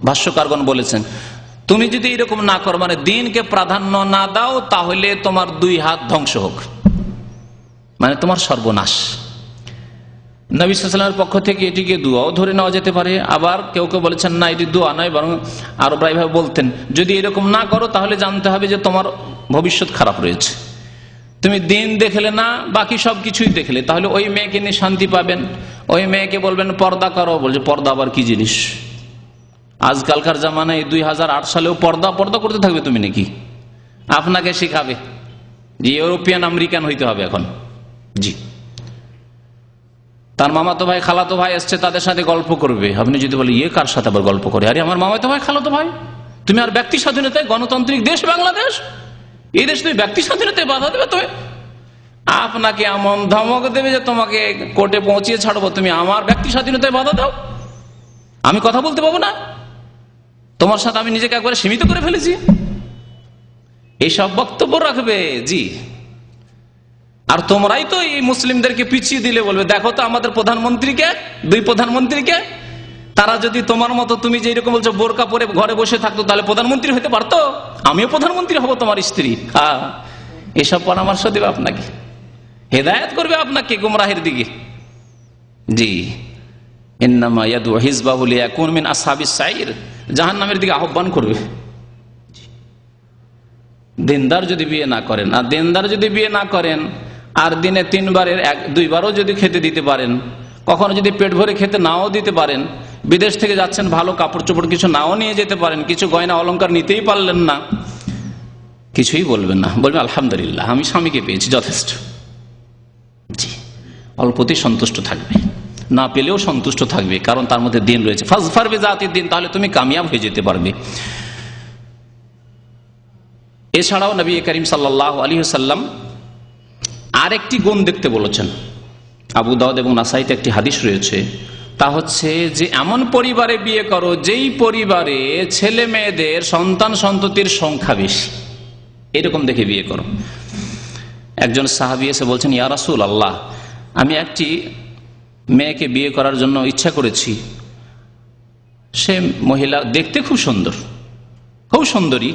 ভাষ্যকারগণ বলেছেন, তুমি যদি এরকম না করো মানে দিনকে প্রাধান্য না দাও, তাহলে তোমার দুই হাত ধ্বংস হোক, মানে তোমার সর্বনাশ। নবী সাল্লাল্লাহু আলাইহি ওয়াসাল্লামের পক্ষ থেকে এটিকে দোয়াও ধরে নেওয়া যেতে পারে। আবার কেউ কেউ বলেছেন না, এটি দোয়া নয়, বরং আরো প্রায়ভাবে বলতেন যদি এরকম না করো তাহলে জানতে হবে যে তোমার ভবিষ্যৎ খারাপ রয়েছে। তুমি দিন দেখলে না, বাকি সব কিছুই দেখলে, তাহলে ওই মেয়েকে নিয়ে শান্তি পাবেন। ওই মেয়েকে বলবেন পর্দা করো, বলছে পর্দা আবার কি জিনিস? আজকালকার জামানায় 2008 সালেও পর্দা পর্দা করতে থাকবে তুমি নাকি? আপনাকে শিখাবে যে ইউরোপিয়ান আমেরিকান হইতে হবে এখন। জি, তার মামাতো ভাই খালাতো ভাই এসছে, তাদের সাথে গল্প করবে। আপনি যদি বলে ইয়ে কার সাথে আবার গল্প করে? আরে আমার মামাতো ভাই খালাতো ভাই। তুমি আর ব্যক্তি স্বাধীনতায়, গণতান্ত্রিক দেশ বাংলাদেশ, এই দেশ তুমি ব্যক্তি স্বাধীনতায় বাধা দেবে? তুমি, আপনাকে এমন ধমক দেবে যে তোমাকে কোর্টে পৌঁছিয়ে ছাড়বো, তুমি আমার ব্যক্তি স্বাধীনতায় বাধা দাও, আমি কথা বলতে পাবো না, তোমার সাথে আমি নিজেকে একবারে সীমিত করে ফেলেছি, এইসব বক্তব্য রাখবে। জি, আর তোমরাই তো এই মুসলিমদেরকে পিছিয়ে দিলে বলবে দেখো তো আমাদের প্রধানমন্ত্রীকে, দুই প্রধানমন্ত্রীকে, তারা যদি তোমার মতো তুমি যে এরকম বলছো বোরকা পরে ঘরে বসে থাকতো, তাহলে প্রধানমন্ত্রী হতে পারতো, আমিও প্রধানমন্ত্রী হব তোমার স্ত্রী। হ্যাঁ, এসব পরামর্শ দেবে আপনাকে, হেদায়েত করবে আপনাকে গুমরাহের দিকে। জি, ইন্নামা ইয়াদু হিজবাহু লিয়াকুন মিন আসহাবিস সাইর, জাহান্নামের দিকে আহ্বান করবে। দিনদার যদি বিয়ে না করেন, আর দিনদার যদি বিয়ে না করেন আর দিনে 3 বারের 2 বারও যদি খেতে দিতে পারেন, কখনো যদি পেট ভরে খেতে নাও দিতে পারেন, বিদেশ থেকে যাচ্ছেন ভালো কাপড় চোপড় কিছু নাও নিয়ে যেতে পারেন, কিছু গয়না অলংকার নিতেই পারলেন না, কিছুই বলবেন না, বলবেন আলহামদুলিল্লাহ আমি স্বামীকে পেয়েছি, যথেষ্ট। জি, অল্পতেই সন্তুষ্ট থাকবে, না পেলেও সন্তুষ্ট থাকবে, কারণ তার মধ্যে দিন রয়েছে। ফাজফার বিজাতিদ দ্বীন, তাহলে তুমি কামিয়াব হয়ে যেতে পারবে। এছাড়াও নবী করিম সাল্লাল্লাহু আলাইহি ওয়াসাল্লাম আরেকটি গুণ দেখতে বলেছেন। আবু দাউদ এবং নাসাইতে একটি হাদিস রয়েছে, তা হচ্ছে যে এমন পরিবারে বিয়ে করো যেই পরিবারে ছেলে মেয়েদের সন্তান সন্ততির সংখ্যা বেশি, এরকম দেখে বিয়ে করো। একজন সাহাবী এসে বলছেন ইয়া রাসূলুল্লাহ, আমি একটি মেয়েকে বিয়ে করার জন্য ইচ্ছা করেছি, সে মহিলা দেখতে খুব সুন্দর, খুব সুন্দরী,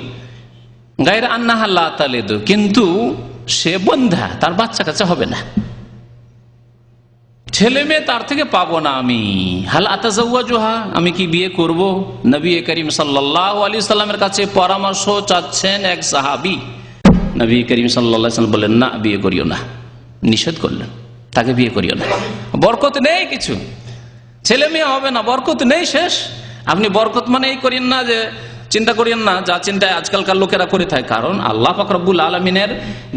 গায়রা আন্নাহা লা তালিদু, কিন্তু সে বন্ধা, তার বাচ্চা কাচ্চা হবে না, ছেলে মেয়ে তার থেকে পাবো না, আমি হাল আতাজাওয়াজুহা, আমি কি বিয়ে করব? নবী করিম সাল্লাল্লাহু আলাইহি সাল্লামের কাছে পরামর্শ চাচ্ছেন এক সাহাবী। নবী করিম সাল্লাল্লাহু আলাইহি সাল্লাম বললেন না, বিয়ে করিও না, নিষেধ করলেন, তাকে বিয়ে করিও না, বরকত নেই, কিছু ছেলে মেয়ে হবে না, বরকত নেই, শেষ। আপনি বরকত মানে এই করেন না যে চিন্তা করেন না যা চিন্তায় আজকালকার লোকেরা করে থাকে, কারণ আল্লাহ পাক রব্বুল আলামিনের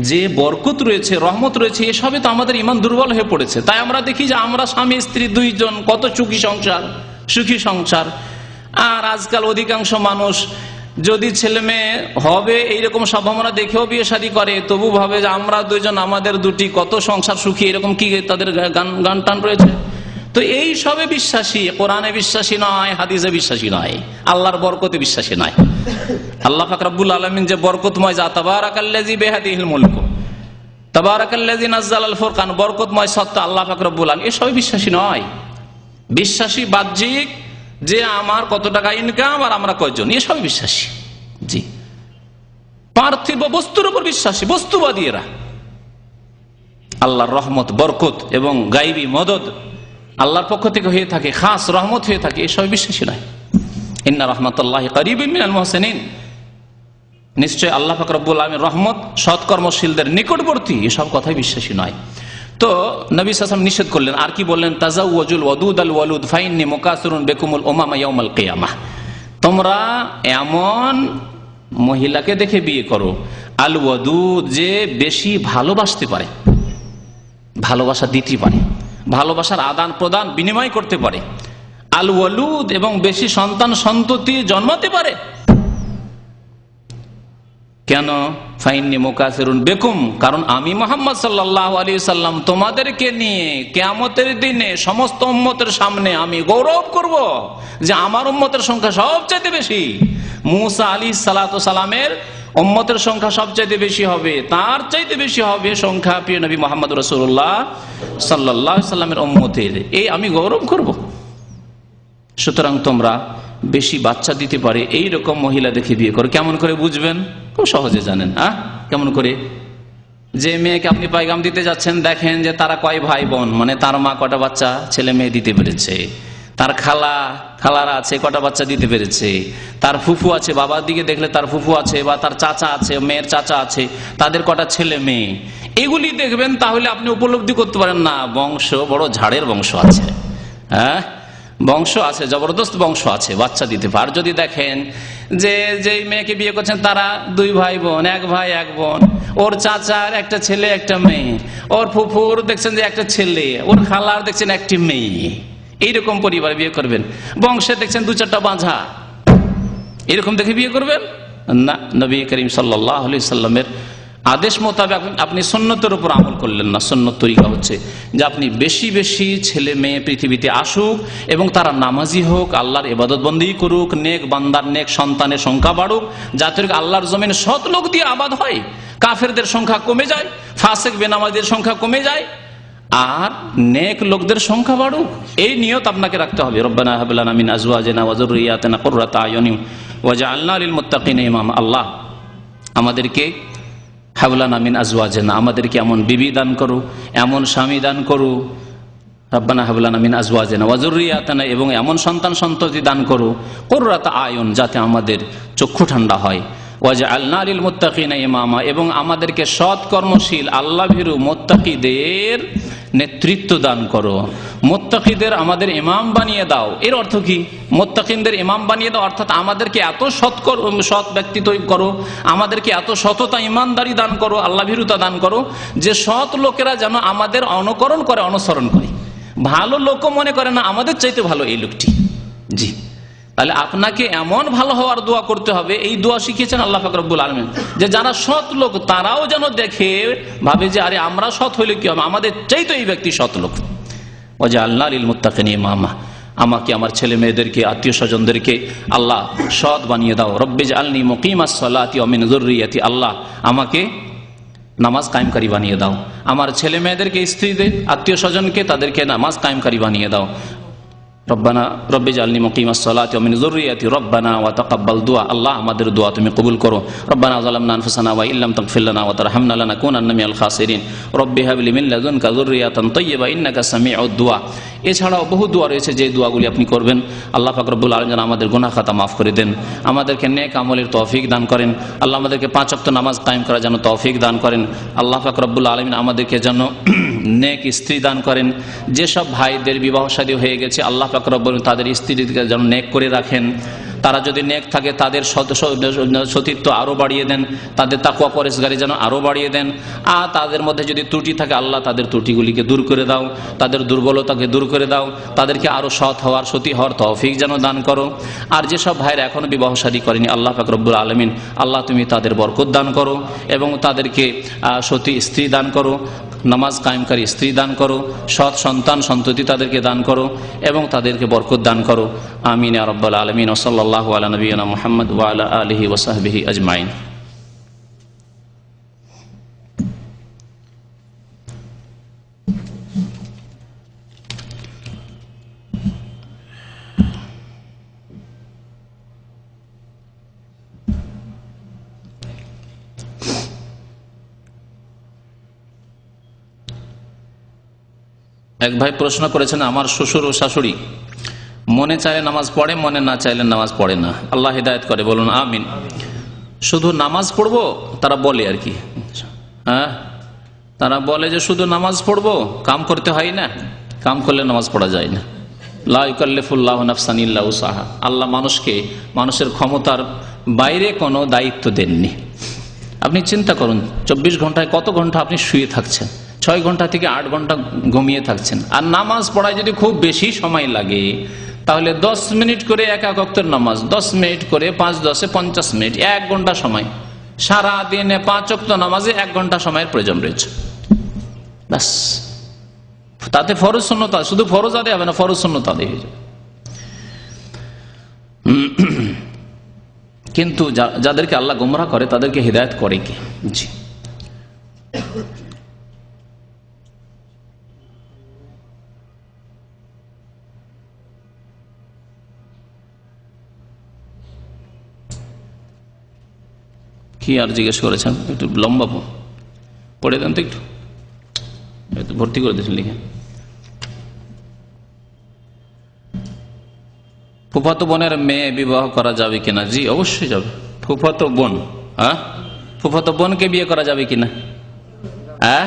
যে বরকত রয়েছে, রহমত রয়েছে, এসবে তো আমাদের ঈমান দুর্বল হয়ে পড়েছে। তাই আমরা দেখি যে আমরা স্বামী স্ত্রী 2 জন, কত সুখী সংসার। আর আজকাল অধিকাংশ মানুষ যদি ছেলে মেয়ে হবে এইরকম সম্ভাবনা দেখেও বিয়ে শাদী করে, তবু ভাবে যে আমরা 2 জন, আমাদের 2টি, কত সংসার সুখী, এরকম কি তাদের গান টান রয়েছে। তো এই সবে বিশ্বাসী, কোরআনে বিশ্বাসী নয়, হাদিসে বিশ্বাসী নয়, আল্লাহর বরকতে বিশ্বাসী নয়। আল্লাহ পাক রব্বুল আলামিন যে বরকতময় জাত, তাবারাকাল্লাযী বিহাদিহিল মুলক, তাবারাকাল্লাযী নাযালাল ফুরকান, বরকতময় সত্তা আল্লাহ পাক রব্বুল আলামিন, এসবে বিশ্বাসী নয়। বিশ্বাসী বাহ্যিক, যে আমার কত টাকা ইনকাম আর আমরা কয়জন, এসবে বিশ্বাসী। জি, পার্থিব বস্তুর উপর বিশ্বাসী, বস্তুবাদী এরা। আল্লাহর রহমত, বরকত এবং গায়বী মদদ আল্লাহর পক্ষ থেকে হয়ে থাকে, খাস রহমত হয়ে থাকে, এসব বিশ্বাসী নয়। ইন্না রাহমাতাল্লাহি কারীবুম মিনাল মুহসিনিন, নিশ্চয় আল্লাহ পাক রব্বুল আলামিন রহমত সৎকর্মশীলদের নিকটবর্তী, এসব কথাই বিশ্বাসী নয়। তো নবী সাল্লাল্লাহু আলাইহি ওয়াসাল্লাম নিষেধ করলেন। আর কি বললেন? তাজাওয়াজুল ওয়াদুদ আল ওয়ালুদ ফাইন্নী মুকাসিরুন বিকুমুল উমামা ইয়াউমাল কিয়ামাহ, তোমরা এমন মহিলাকে দেখে বিয়ে করো, আল ওয়াদুদ, যে বেশি ভালোবাসতে পারে, ভালোবাসা দিতে পারে, ভালোবাসার আদান প্রদান বিনিময় করতে পারে, আল ওয়ালুদ, এবং বেশি সন্তান সন্ততি জন্মাতে পারে। কেন? ফাইন্নী মুকাসিরুন বিকুম, কারণ আমি মুহাম্মদ সাল্লাল্লাহু আলাইহি সাল্লাম তোমাদেরকে নিয়ে কিয়ামতের দিনে সমস্ত উম্মতের সামনে আমি গৌরব করব যে আমার উম্মতের সংখ্যা সবচেয়ে বেশি, মুসা আলাইহিস সালাতু সালামের উম্মতের সংখ্যা সবচাইতে বেশি হবে, তার চাইতে বেশি হবে সংখ্যা প্রিয় নবী মুহাম্মদ রাসূলুল্লাহ সাল্লাল্লাহু আলাইহি সাল্লামের উম্মতের। এই আমি গৌরব করব। সুতরাং তোমরা বেশি বাচ্চা দিতে পারে এই রকম মহিলা দেখে বিয়ে করো। কেমন করে বুঝবেন? খুব সহজে জানেন। কেমন করে? যে মেয়েকে আপনি পয়গাম দিতে যাচ্ছেন, দেখেন যে তারা কয় ভাই বোন, মানে তার মা কটা বাচ্চা ছেলে মেয়ে দিতে পেরেছে, তার খালারা আছে কটা বাচ্চা দিতে পেরেছে, তার ফুফু আছে, বাবার দিকে দেখলে তার ফুফু আছে বা তার চাচা আছে, মেয়ের চাচা আছে, তাদের কটা ছেলে মেয়ে, এগুলি দেখবেন। তাহলে আপনি উপলব্ধি করতে পারেন না বংশ বড় ঝাড়ের বংশ আছে, বংশ আছে, জবরদস্ত বংশ আছে, বাচ্চা দিতে পারে। আর যদি দেখেন যে যেই মেয়েকে বিয়ে করছেন তারা 2 ভাই বোন, 1 ভাই 1 বোন, ওর চাচার একটা ছেলে একটা মেয়ে, ওর ফুফুর দেখছেন যে একটা ছেলে, ওর খালার দেখছেন একটি মেয়ে, এইরকম পরিবার বিয়ে করবেন। বংশে দেখছেন 2-4টা বাঁঝা, এরকম দেখে বিয়ে করবেন না। নবী করিম সাল্লাল্লাহু আলাইহি সাল্লামের আদেশ মোতাবেক আপনি সুন্নতের উপর আমল করলেন না। সুন্নত তরিকা হচ্ছে যে আপনি বেশি বেশি ছেলে মেয়ে পৃথিবীতে আসুক এবং তারা নামাজি হোক, আল্লাহর ইবাদত বন্দেগী করুক, নেক বান্দার নেক সন্তানের সংখ্যা বাড়ুক, যাতে আল্লাহর জমিনে সৎ লোক দিয়ে আবাদ হয়, কাফেরদের সংখ্যা কমে যায়, ফাসিক বেনামাজিদের সংখ্যা কমে যায়, আর নেক লোকদের সংখ্যা বাড়ুক। এই নিয়ত আপনাকে রাখতে হবে। রব্বানা হাব লানা মিন আজওয়াজিনা ওয়া যুররিয়াতিনা কুররাতা আয়ুনিন ওয়াজআলনা লিল মুত্তাকিনা ইমামা। আল্লাহ আমাদেরকে হাবলানা মিন আজওয়াজিনা, আমাদেরকে এমন বিবি দান করো, এমন স্বামী দান করো। রব্বানা হাবলানা মিন আজওয়াজিনা ওয়া যুররিয়াতিনা, এবং এমন সন্তান সন্ততি দান করো, কুররাতা আয়ুন, যাতে আমাদের চক্ষু ঠান্ডা হয়। ওয়াজআলনা লিল মুত্তাকিনা ইমামা, এবং আমাদেরকে সৎ কর্মশীল আল্লাহ ভীরু মুত্তাকিদের নেতৃত্ব দান করো। মুত্তাকিদের আমাদের ইমাম বানিয়ে দাও। এর অর্থ কি? মুত্তাকিনদের ইমাম বানিয়ে দাও অর্থাৎ আমাদেরকে এত সৎ ব্যক্তি তৈরি করো, আমাদেরকে এত সততা ইমানদারি দান করো, আল্লাহ ভীরুতা দান করো, যে সৎ লোকেরা যেন আমাদের অনুকরণ করে, অনুসরণ করে। ভালো লোকও মনে করে না আমাদের চাইতে ভালো এই লোকটি। জি, তাহলে আপনাকে এমন ভালো হওয়ার দোয়া করতে হবে। এই দোয়া শিখিয়েছেন আল্লাহ পাক রব্বুল আলামিন, যে যারা সৎ লোক তারাও যেন দেখে ভাবে যে আরে আমরা সৎ হইলে কি হবে, আমাদের চাইতে এই ব্যক্তি সৎ লোক। ওয়াজআলনা লিল মুত্তাকিনা ইমামা, আমাকে আমার ছেলে মেয়েদেরকে আত্মীয় স্বজনদেরকে আল্লাহ সৎ বানিয়ে দাও। রব্বিজআলনি মুকিমাস সালাতি ওয়া মিন যুররিয়াতি, আল্লাহ আমাকে নামাজ কায়েমকারী বানিয়ে দাও। আমার ছেলে মেয়েদেরকে, স্ত্রীদের, আত্মীয় স্বজনকে তাদেরকে নামাজ কায়েমকারী বানিয়ে দাও। রব্বানা রব্বিজআলনি মুকিমাস সালাতি ওয়া মিন যুররিয়াতি রব্বানা ওয়া তাকাব্বাল দুআ, আল্লাহ আমাদের দোয়া তুমি কবুল করো। রব্বানা যালামনা আনফুসানা ওয়া ইল্লাম তাগফির লানা ওয়া তারহামনা লানাকুনান্না মিনাল খাসিরিন রব্বি হাবলি মিন লাদুনকা যুররিয়াতান তাইয়্যিবা ইন্নাকা সামিউদ দুআ। এছাড়াও বহু দোয়া রয়েছে যে দোয়াগুলি আপনি করবেন। আল্লাহ পাক রব্বুল আলামিন আমাদের গুনাহ খাতা মাফ করে দেন, আমাদেরকে নেক আমলের তৌফিক দান করেন। আল্লাহ আমাদেরকে 5 ওয়াক্ত নামাজ কায়েম করার জন্য তৌফিক দান করেন। আল্লাহ পাক রব্বুল আলামিন আমাদেরকে যেন নেক স্ত্রী দান করেন। যেসব ভাইদের বিবাহ শাদী হয়ে গেছে আল্লাহ পাক রব্বুল তাদের স্ত্রীদেরকে যেন নেক করে রাখেন। তারা যদি নেক থাকে তাদের সতীত্ব আরও বাড়িয়ে দেন, তাদের তাকওয়া পরেশগারি যেন আরও বাড়িয়ে দেন। আর তাদের মধ্যে যদি ত্রুটি থাকে আল্লাহ তাদের ত্রুটিগুলিকে দূর করে দাও, তাদের দুর্বলতাকে দূর করে দাও, তাদেরকে আরও সৎ হওয়ার, সতী হওয়ার তৌফিক যেন দান করো। আর যেসব ভাইরা এখনও বিবাহ শাদী করেনি আল্লাহ পাক রব্বুল আলামিন, আল্লাহ তুমি তাদের বরকত দান করো এবং তাদেরকে সতী স্ত্রী দান করো, নামাজ কায়েমকারী স্ত্রী দান করো, সৎ সন্তান সন্ততি তাদেরকে দান করো এবং তাদেরকে বরকত দান করো। আমিন ইয়া রাব্বাল আলামিন। ওয়া সাল্লাল্লাহু আলা নবিয়িনা মুহাম্মদ ওয়া আলা আলিহি ওয়া সাহবিহি আজমাইন। এক ভাই প্রশ্ন করেছেন, আমার শ্বশুর ও শাশুড়ি মনে চাইলে নামাজ পড়ে, মনে না চাইলে নামাজ পড়ে না, আল্লাহ হিদায়াত করে, বলুন আমিন। শুধু নামাজ পড়বো তারা বলে আর কি, তারা বলে যে শুধু নামাজ পড়বো, কাম করতে হয় না, কাম করলে নামাজ পড়া যায় না। লা ইউকাল্লিফুল্লাহু নাফসান ইল্লা উসাহা, আল্লাহ মানুষকে মানুষের ক্ষমতার বাইরে কোনো দায়িত্ব দেননি। আপনি চিন্তা করুন 24 ঘন্টায় কত ঘন্টা আপনি শুয়ে থাকছেন, 6 ঘন্টা থেকে 8 ঘন্টা ঘুমিয়ে থাকছেন। আর নামাজ পড়ায় যদি খুব বেশি সময় লাগে তাহলে 10 মিনিট করে এক ওয়াক্তের নামাজ, 10 মিনিট করে 5 10 50 মিনিট, 1 ঘন্টা সময়। সারা দিনে 5 ওয়াক্ত নামাজে 1 ঘন্টা সময়ের প্রয়োজন রয়েছে, ব্যাস। তাতে ফরজ সুন্নত, শুধু ফরজ আদায় হবে না, ফরজ সুন্নত আদায় হয়ে যাবে। কিন্তু যাদেরকে আল্লাহ গোমরাহ করে তাদেরকে হিদায়াত করে কে? জি, কি আর জিজ্ঞেস করেছেন? একটু লম্বা পড়ে দেন তো, একটু ভর্তি করে দিয়েছেন লিখে। ফুফাতো বোনের মেয়ে বিবাহ করা যাবে কিনা? জি, অবশ্যই যাবে। ফুফাতো বোন, হ্যাঁ, ফুফাতো বোনকে বিয়ে করা যাবে কিনা? হ্যাঁ,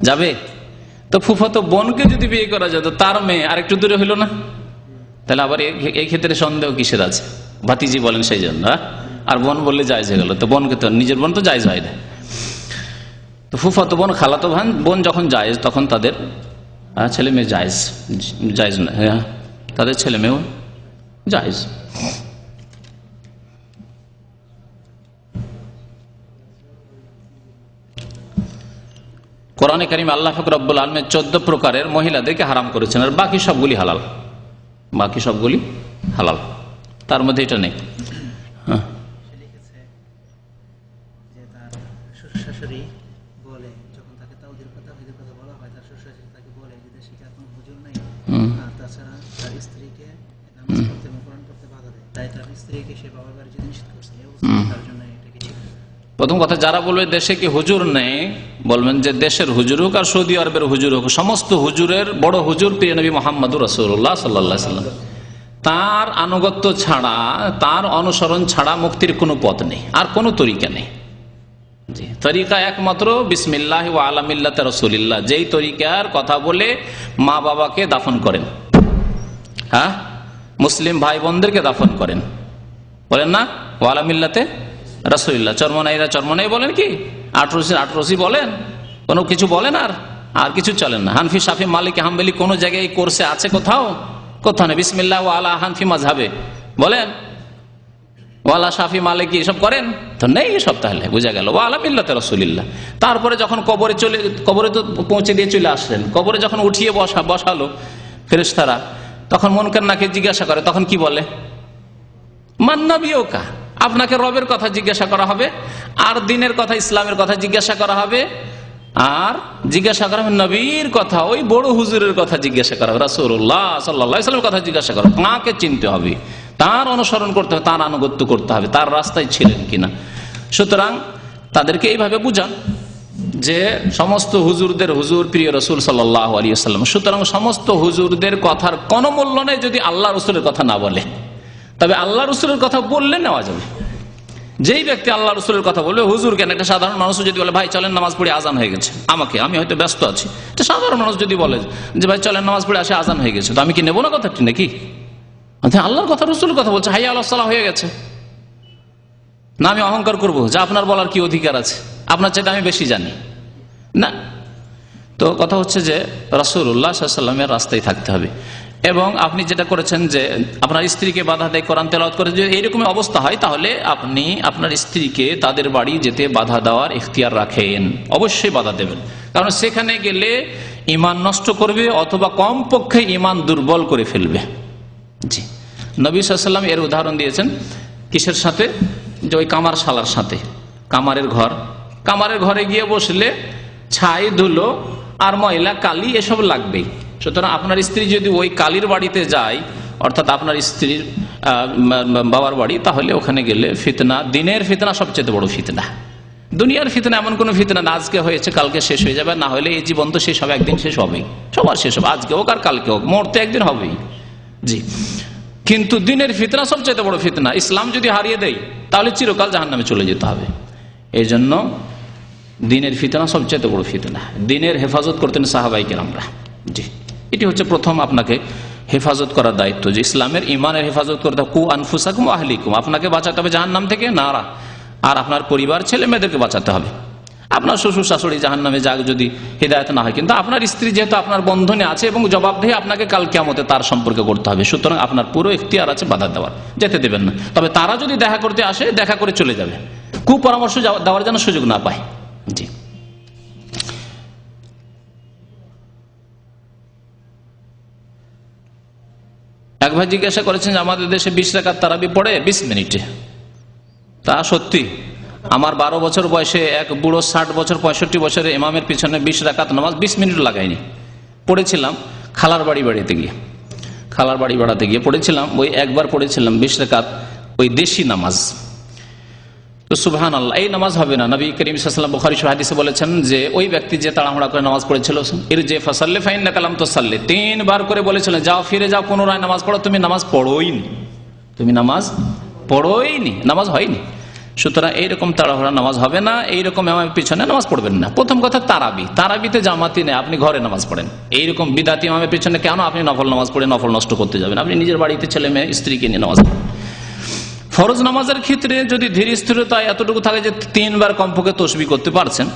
যাবে। তো ফুফাতো বোনকে যদি বিয়ে করা যেত, তার মেয়ে আর একটু দূরে হইল না? তাহলে আবার এই ক্ষেত্রে সন্দেহ কিসের আছে? ভাতিজি বলেন সেই জন্য, আর বোন বললে জায়েজ হয়ে গেল। তো বোনকে তো নিজের বোন তো জায়েজ হয় না। তো ফুফাতো বোন, খালাতো বোন যখন জায়েজ, তখন তাদের ছেলে মেয়ে জায়েজ, জায়েজ না, হ্যাঁ, তাদের ছেলে মেয়েও জায়েজ। কোরআনে কারীম আল্লাহ পাক রব্বুল আলামিন 14 প্রকারের মহিলাদেরকে হারাম করেছেন, আর বাকি সবগুলি হালাল। বাকি সবগুলি হালাল, তার মধ্যে এটা নেই। হ্যাঁ, প্রথম কথা, যারা বলবে দেশে কি হুজুর নেই, বলবেন যে দেশের হুজুর হোক আর সৌদি আরবের হুজুর হোক, সমস্ত হুজুরের বড় হুজুর প্রিয় নবী মুহাম্মদুর রাসূলুল্লাহ সাল্লাল্লাহু আলাইহি ওয়াসাল্লাম। তার আনুগত্য ছাড়া, তার অনুসরণ ছাড়া মুক্তির কোনো পথ নেই, আর কোনো তরিকা নেই। জি, তরিকা একমাত্র বিসমিল্লাহি ওয়া আলা মিল্লাতি রাসূলিল্লাহ, যেই তরিকার কথা বলে মা বাবাকে দাফন করেন, হ্যাঁ, মুসলিম ভাই বোনদেরকে দাফন করেন, বলেন না ওয়া আলা মিল্লাতে রাসূলিল্লাহ। চরমনাইরা চরমনাই বলেন, কি আটরসি বলেন, কোনো কিছু বলেন, আর কিছু চলেন না। হানফি, শাফি, মালিকি, হাম্বলি কোন জায়গায় কোর্সে আছে? কোথাও নেই। বিসমিল্লাহ ওয়া আলা হানফি মাযহাবে বলেন, ওয়ালা শাফি, মালিকি এসব করেন তো? নেই এসব। তাহলে বোঝা গেল ওয়া আলা মিল্লাতে রাসূলিল্লাহ। তারপরে যখন কবরে তো পৌঁছে দিয়ে চলে আসলেন, কবরে যখন উঠিয়ে বসালো ফেরেশতারা, তখন মুনকার নাকির জিজ্ঞাসা করে, তখন কি বলে? মান নবিয়ুকা, আপনাকে রবের কথা জিজ্ঞাসা করা হবে, আর দিনের কথা, ইসলামের কথা জিজ্ঞাসা করা হবে, আর জিজ্ঞাসা করা হবে নবীর কথা, ওই বড় হুজুরের কথা জিজ্ঞাসা করা হবে, রাসূলুল্লাহ সাল্লাল্লাহু আলাইহি ওয়াসাল্লামের কথা জিজ্ঞাসা করা হবে। তাঁকে চিনতে হবে, তার অনুসরণ করতে হবে, তার আনুগত্য করতে হবে, তার রাস্তায় ছিলেন কিনা। সুতরাং তাদেরকে এইভাবে বুঝান যে সমস্ত হুজুরদের হুজুর প্রিয় রাসূল সাল্লাল্লাহু আলাইহি ওয়াসাল্লাম। সুতরাং সমস্ত হুজুরদের কথার কোনো মূল্য নেই যদি আল্লাহ রাসূলের কথা না বলে। তবে আল্লাহ রসুলের কথা বললে নেওয়া যাবে। যেই ব্যক্তি আল্লাহ রসুলের কথা বলবে, হুজুর কেন, একটা সাধারণ মানুষ যদি বলে ভাই চলেন নামাজ পড়ে আজান হয়ে গেছে, আমি হয়তো ব্যস্ত আছি, একটা সাধারণ মানুষ যদি বলে যে ভাই চলেন নামাজ পড়ে আসে আজান হয়ে গেছে, তো আমি কি নেবো না কথাটি নাকি? আল্লাহর কথা রসুলের কথা বলছে, হাইয়া আলাস সালাহ হয়ে গেছে, না আমি অহংকার করবো যে আপনার বলার কি অধিকার আছে, আপনার চাইতে আমি বেশি জানি না। তো কথা হচ্ছে যে রাসূলুল্লাহ সাল্লাল্লাহু আলাইহি ওয়াসাল্লামের রাস্তায় থাকতে হবে। এবং আপনি যেটা করেছেন যে আপনার স্ত্রীকে বাধা দেয় কোরআন তেলাওয়াত করে, যদি এইরকম অবস্থা হয় তাহলে আপনি আপনার স্ত্রীকে তাদের বাড়ি যেতে বাধা দেওয়ার ইখতিয়ার রাখেন, অবশ্যই বাধা দেবেন। কারণ সেখানে গেলে ঈমান নষ্ট করবে, অথবা কমপক্ষে ঈমান দুর্বল করে ফেলবে। জি, নবী সাল্লাল্লাহু আলাইহি ওয়াসাল্লাম এর উদাহরণ দিয়েছেন কিসের সাথে? যে ওই কামার শালার সাথে। কামারের ঘরে গিয়ে বসলে ছাই, ধুলো আর ময়লা, কালি এসব লাগবেই। সুতরাং আপনার স্ত্রী যদি ওই কালির বাড়িতে যায়, অর্থাৎ আপনার স্ত্রীর বাবার বাড়ি, তাহলে ওখানে গেলে ফিতনা, দিনের ফিতনা সবচেয়ে বড় ফিতনা। দুনিয়ার ফিতনা এমন কোন ফিতনা না আজকে হয়েছে কালকে শেষ হয়ে যাবে, না হলে এই জীবন তো শেষ হবে, একদিন শেষ হবেই, সবার শেষ হবে, আজকে হোক আর কালকে হোক, মরতে একদিন হবেই। জি, কিন্তু দিনের ফিতনা সবচেয়ে বড় ফিতনা। ইসলাম যদি হারিয়ে দেয় তাহলে চিরকাল জাহান্নামে চলে যেতে হবে। এই জন্য দিনের ফিতনা সবচেয়ে বড় ফিতনা। দিনের হেফাজত করতেন সাহাবায়ে কেরামরা। জি, এটি হচ্ছে প্রথম আপনাকে হেফাজত করার দায়িত্ব, যে ইসলামের ইমানের হেফাজত করতে হবে। কু আনফুসাকুম ওয়া আহলিকুম, আপনাকে বাঁচাতে হবে জাহান্নাম থেকে, নারা, আর আপনার পরিবার, ছেলে মেয়েদেরকে বাঁচাতে হবে। আপনার শ্বশুর শাশুড়ি জাহান্নামে যাক যদি হিদায়াত না হয়, কিন্তু আপনার স্ত্রী যেহেতু আপনার বন্ধনে আছে এবং জবাবদিহি আপনাকে কাল কিয়ামতে তার সম্পর্কে করতে হবে, সুতরাং আপনার পুরো ইখতিয়ার আছে বাধা দেওয়ার, যেতে দেবেন না। তবে তারা যদি দেখা করতে আসে, দেখা করে চলে যাবে, কুপরামর্শ দেওয়ার যেন সুযোগ না পায়। জি, এক ভাই জিজ্ঞাসা করেছেন যে আমাদের দেশে 20 রাকাত তারাবি পড়ে 20 মিনিটে, তা সত্যি। আমার 12 বছর বয়সে এক বুড়ো 60 বছর 65 বছরে ইমামের পিছনে 20 রাকাত নামাজ 20 মিনিট লাগাইনি, পড়েছিলাম খালার বাড়ি বেড়াতে গিয়ে পড়েছিলাম। ওই একবার পড়েছিলাম 20 রাকাত ওই দেশি নামাজ। তো সুবহানাল্লাহ, এই নামাজ হবে না। নবী করিম সাল্লাল্লাহু আলাইহি ওয়াসাল্লাম বুখারী শরীফ হাদিসে বলেছেন যে ওই ব্যক্তি যে তাড়াহুড়া করে নামাজ পড়েছিল, ইরজি ফাসাল্লি ফাইন্নাকা লাম তুসাল্লি, 3 বার করে বলেছিলেন যাও ফিরে যাও, পুনরায় নামাজ পড়ো, তুমি নামাজ পড়োইনি, নামাজ হয়নি। সুতরাং এইরকম তাড়াহুড়া নামাজ হবে না, এইরকম ইমামের পিছনে নামাজ পড়বেন না। প্রথম কথা তারাবিতে জামাতি নেই, আপনি ঘরে নামাজ পড়েন। এইরকম বিদাতি ইমামের পিছনে কেন আপনি নফল নামাজ পড়ে নফল নষ্ট করতে যাবেন? আপনি নিজের বাড়িতে ছেলে মেয়ে স্ত্রীকে নিয়ে নামাজ পড়েন। ফরজ নামাজের ক্ষেত্রে যদি ধীর স্থিরতা এতটুকু থাকে যে 3 বার কমপক্ষে তাসবিহ করতে পারছেন,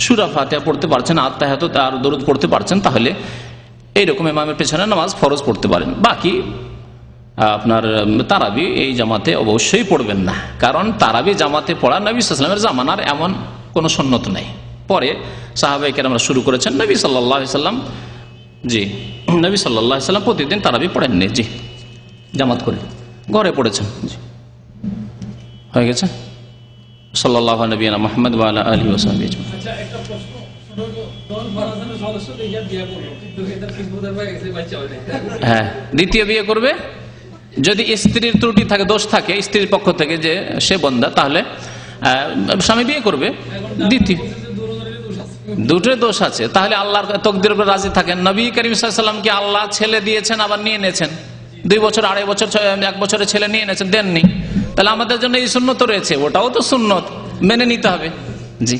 সূরা ফাতিহা পড়তে পারছেন, আত্তাহিয়াত আর দরুদ পড়তে পারছেন, তাহলে এইরকম ইমামের পেছনে নামাজ ফরজ পড়তে পারেন। বাকি আপনার তারাবি এই জামাতে অবশ্যই পড়বেন না, কারণ তারাবি জামাতে পড়া নবী সাল্লাল্লাহু আলাইহি ওয়াসাল্লামের জামানার এমন কোনো সুন্নত নেই। পরে সাহাবায়ে কেরামরা শুরু করেছেন। নবী সাল্লাল্লাহু আলাইহি ওয়াসাল্লাম প্রতিদিন তারাবি পড়েননি, জি, জামাত করে ঘরে পড়েছেন। জি, হয়ে গেছে। সাল্লাল্লাহু আলাইহি মুহাম্মদ ওয়া আলা আলিহি ওয়া সাহবিহি আজমাইন। আচ্ছা, একটা প্রশ্ন, সদস্য দেখিয়া বিয়ে করলো, কিন্তু এটা ঠিক বোঝা গেছে বাচ্চা হয় না। হ্যাঁ, দ্বিতীয় বিয়ে করবে। যদি স্ত্রীর ত্রুটি থাকে, দোষ থাকে স্ত্রীর পক্ষ থেকে যে সে বন্দা, তাহলে স্বামী বিয়ে করবে। দ্বিতীয় দুটোই দোষ আছে, তাহলে আল্লাহর তকদিরের উপর রাজি থাকেন। নবী করিম সাল্লাল্লাহু আলাইহি ওয়াসাল্লামকে আল্লাহ ছেলে দিয়েছেন, আবার নিয়ে নিয়েছেন। 2 বছর 2.5 বছর 1 বছরের ছেলে নিয়ে নিয়েছেন, দেননি। তাহলে আমাদের জন্য এই সুন্নত রয়েছে, ওটাও তো সুন্নত, মেনে নিতে হবে। জি।